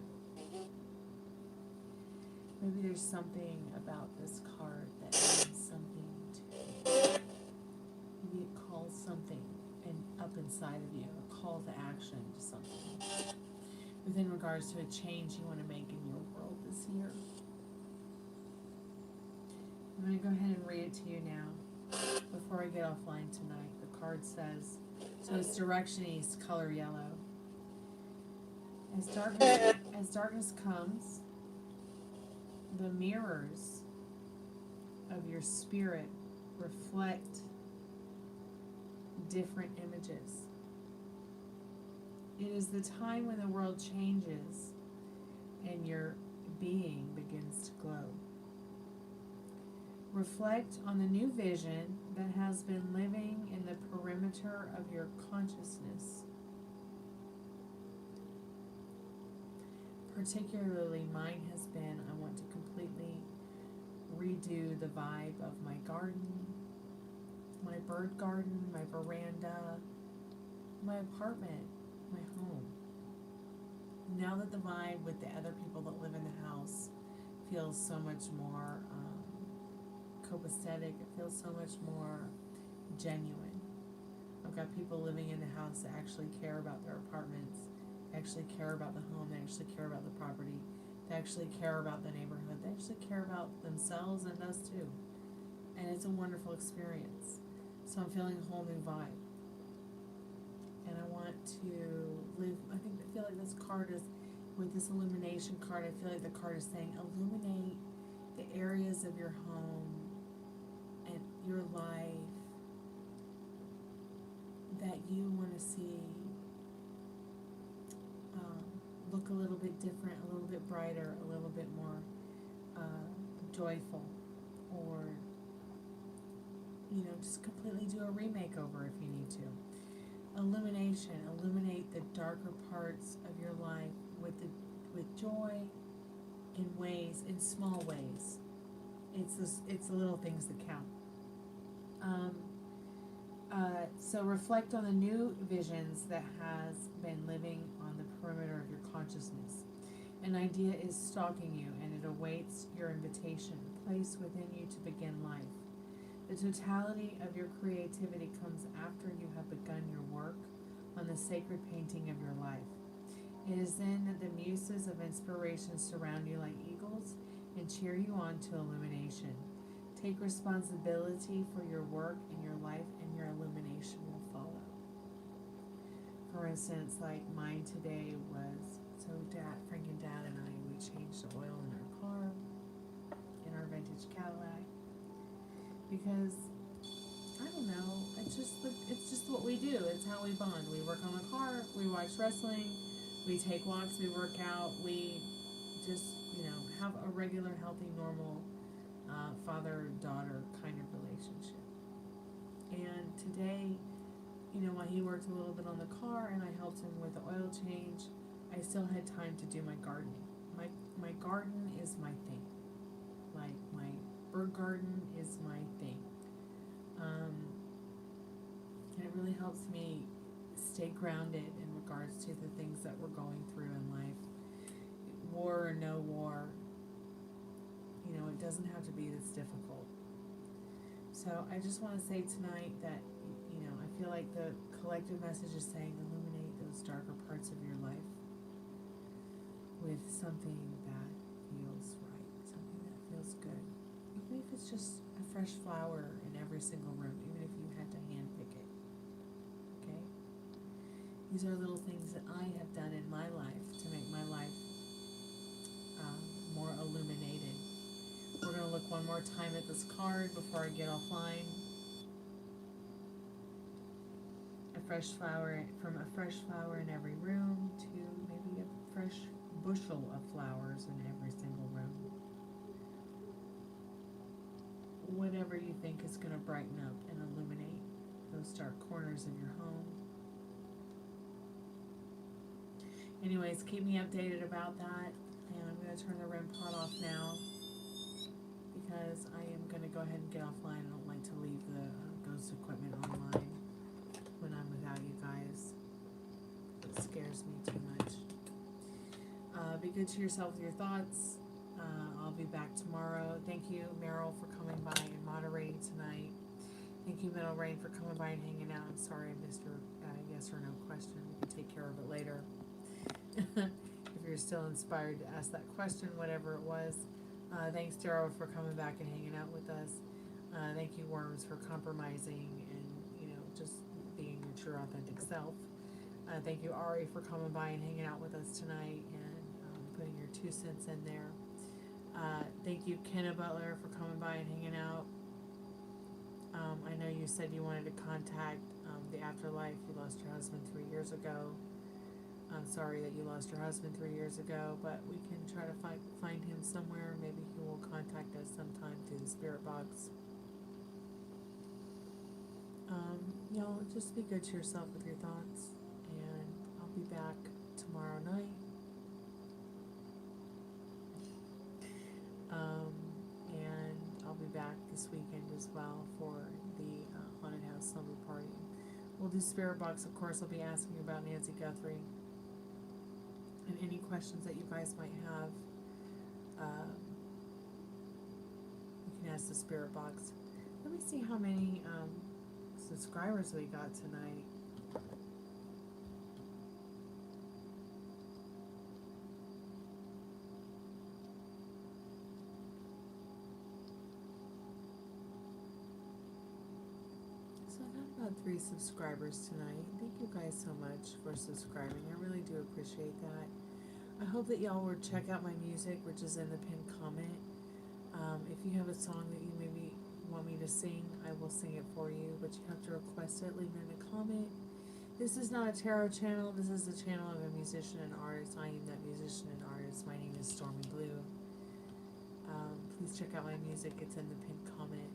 Speaker 1: Maybe there's something about this card that means something to you. Maybe it calls something up inside of you, a call to action to something within regards to a change you want to make in your world this year. I'm going to go ahead and read it to you now before I get offline tonight. The card says, so it's direction east, color yellow. As darkness comes, the mirrors of your spirit reflect different images. It is the time when the world changes and your being begins to glow. Reflect on the new vision that has been living in the perimeter of your consciousness. Particularly mine has been, I want to completely redo the vibe of my garden, my bird garden, my veranda, my apartment, my home. Now that the vibe with the other people that live in the house feels so much more copacetic, it feels so much more genuine. I've got people living in the house that actually care about their apartments, actually care about the home, they actually care about the property, they actually care about the neighborhood, they actually care about themselves and us too. And it's a wonderful experience. So I'm feeling a whole new vibe. And I want to live, I feel like this card is, with this illumination card, I feel like the card is saying, illuminate the areas of your home and your life that you want to see look a little bit different, a little bit brighter, a little bit more joyful, or just completely do a remakeover if you need to. Illumination, illuminate the darker parts of your life with joy in small ways. It's the little things that count. So reflect on the new visions that has been living on the perimeter of your consciousness. An idea is stalking you, and it awaits your invitation, placed within you to begin life. The totality of your creativity comes after you have begun your work on the sacred painting of your life. It is then that the muses of inspiration surround you like eagles and cheer you on to illumination. Take responsibility for your work in your life, and your illumination will follow. For instance, like mine today was, so Frank and Dad and I, we changed the oil in our car, in our vintage Cadillac, because, I don't know, it's just what we do. It's how we bond. We work on the car, we watch wrestling, we take walks, we work out, we just, have a regular, healthy, normal father-daughter kind of relationship. And today, while he worked a little bit on the car and I helped him with the oil change, I still had time to do my gardening. My garden is my thing. Like my bird garden is my thing. And it really helps me stay grounded in regards to the things that we're going through in life. War or no war, it doesn't have to be this difficult. So I just want to say tonight that, I feel like the collective message is saying illuminate those darker parts of your life with something that feels right, something that feels good. Even if it's just a fresh flower in every single room, even if you had to hand pick it. Okay? These are little things that I have done in my life to make my life more illuminated. We're going to look one more time at this card before I get offline. From a fresh flower in every room to maybe a fresh bushel of flowers in every single room. Whatever you think is going to brighten up and illuminate those dark corners of your home. Anyways, keep me updated about that. And I'm going to turn the RemPod off now because I am going to go ahead and get offline. I don't like to leave the ghost equipment online when I'm without you guys. It scares me too much. Be good to yourself with your thoughts. I'll be back tomorrow. Thank you, Meryl, for coming by and moderating tonight. Thank you, Middle Rain, for coming by and hanging out. I'm sorry I missed your yes or no question. We can take care of it later. If you're still inspired to ask that question, whatever it was. Thanks, Darrow, for coming back and hanging out with us. Thank you, Worms, for compromising and, just being your true, authentic self. Thank you, Ari, for coming by and hanging out with us tonight and putting your 2 cents in there. Thank you, Kenna Butler, for coming by and hanging out. I know you said you wanted to contact the afterlife. You lost your husband 3 years ago. I'm sorry that you lost your husband 3 years ago, but we can try to find him somewhere. Maybe he will contact us sometime through the Spiritbox. Y'all, just be good to yourself with your thoughts, and I'll be back tomorrow night. And I'll be back this weekend as well for the Haunted House Slumber Party. We'll do Spiritbox, of course. I'll be asking about Nancy Guthrie and any questions that you guys might have. You can ask the Spiritbox. Let me see how many subscribers we got tonight. So I got about 3 subscribers tonight. Thank you guys so much for subscribing. I really do appreciate that. I hope that y'all will check out my music, which is in the pinned comment. If you have a song that you maybe want me to sing, I will sing it for you, but you have to request it, leave it in a comment. This is not a tarot channel. This is the channel of a musician and artist. I am that musician and artist. My name is StormieBleu. Please check out my music. It's in the pinned comment.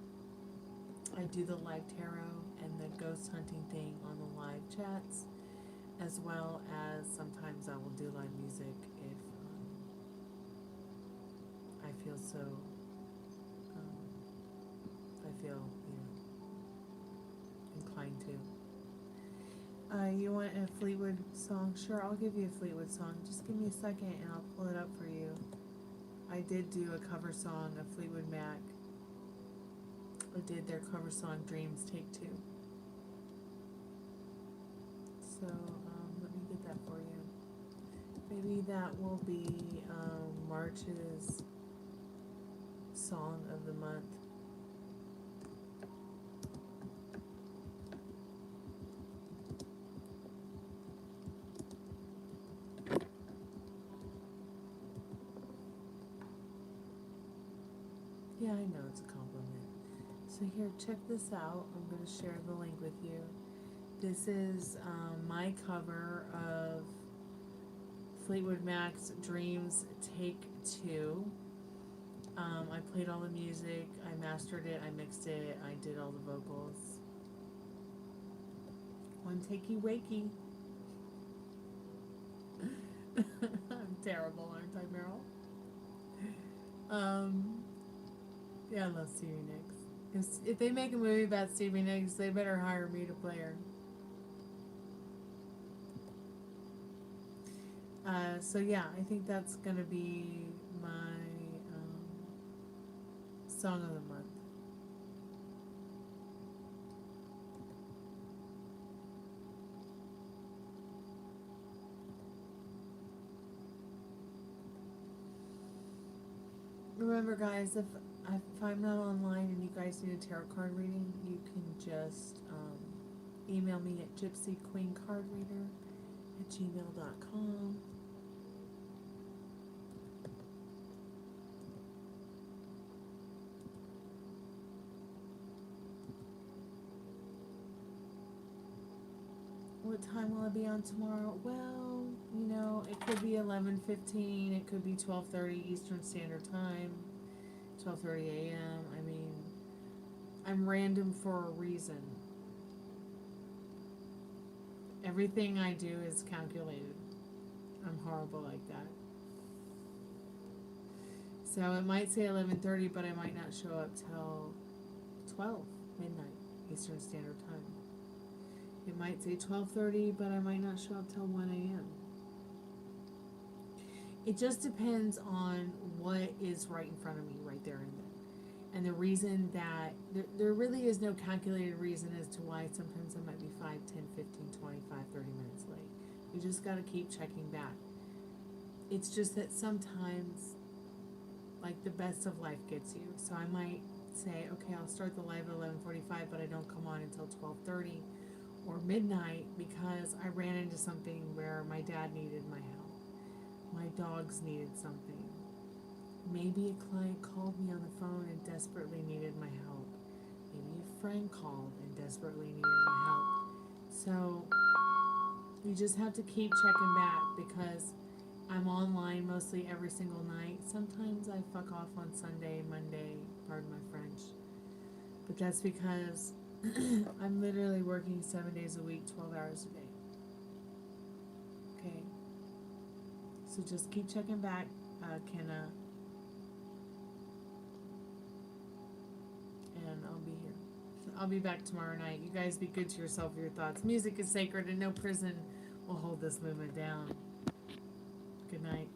Speaker 1: I do the live tarot and the ghost hunting thing on the live chats, as well as sometimes I will do live music if I feel so, inclined to. You want a Fleetwood song? Sure, I'll give you a Fleetwood song. Just give me a second and I'll pull it up for you. I did do a cover song of Fleetwood Mac. I did their cover song, Dreams Take 2. So, let me get that for you. Maybe that will be March's song of the month. Yeah, I know it's a compliment. So here, check this out. I'm going to share the link with you. This is my cover of Fleetwood Mac's Dreams Take 2. I played all the music, I mastered it, I mixed it, I did all the vocals. One takey wakey. I'm terrible, aren't I, Meryl? Yeah, I love Stevie Nicks. If they make a movie about Stevie Nicks, they better hire me to play her. So yeah, I think that's gonna be my song of the month. Remember, guys, if I'm not online and you guys need a tarot card reading, you can just email me at gypsyqueencardreader@gmail.com. What time will I be on tomorrow? Well, know, it could be 11:15, it could be 12:30 Eastern Standard Time, 12:30 a.m. I mean, I'm random for a reason. Everything I do is calculated. I'm horrible like that. So it might say 11:30, but I might not show up till 12 midnight Eastern Standard Time. It might say 12:30, but I might not show up till 1 a.m. It just depends on what is right in front of me right there and then. And the reason that there really is no calculated reason as to why sometimes I might be 5, 10, 15, 25, 30 minutes late. You just got to keep checking back. It's just that sometimes, like, the best of life gets you. So I might say, okay, I'll start the live at 11:45, but I don't come on until 12:30 or midnight because I ran into something where my dad needed my help. My dogs needed something. Maybe a client called me on the phone and desperately needed my help. Maybe a friend called and desperately needed my help. So you just have to keep checking back because I'm online mostly every single night. Sometimes I fuck off on Sunday, Monday, pardon my French. But that's because I'm literally working 7 days a week, 12 hours a day. Okay. So just keep checking back, Kenna. And I'll be here. I'll be back tomorrow night. You guys be good to yourself with your thoughts. Music is sacred and no prison will hold this movement down. Good night.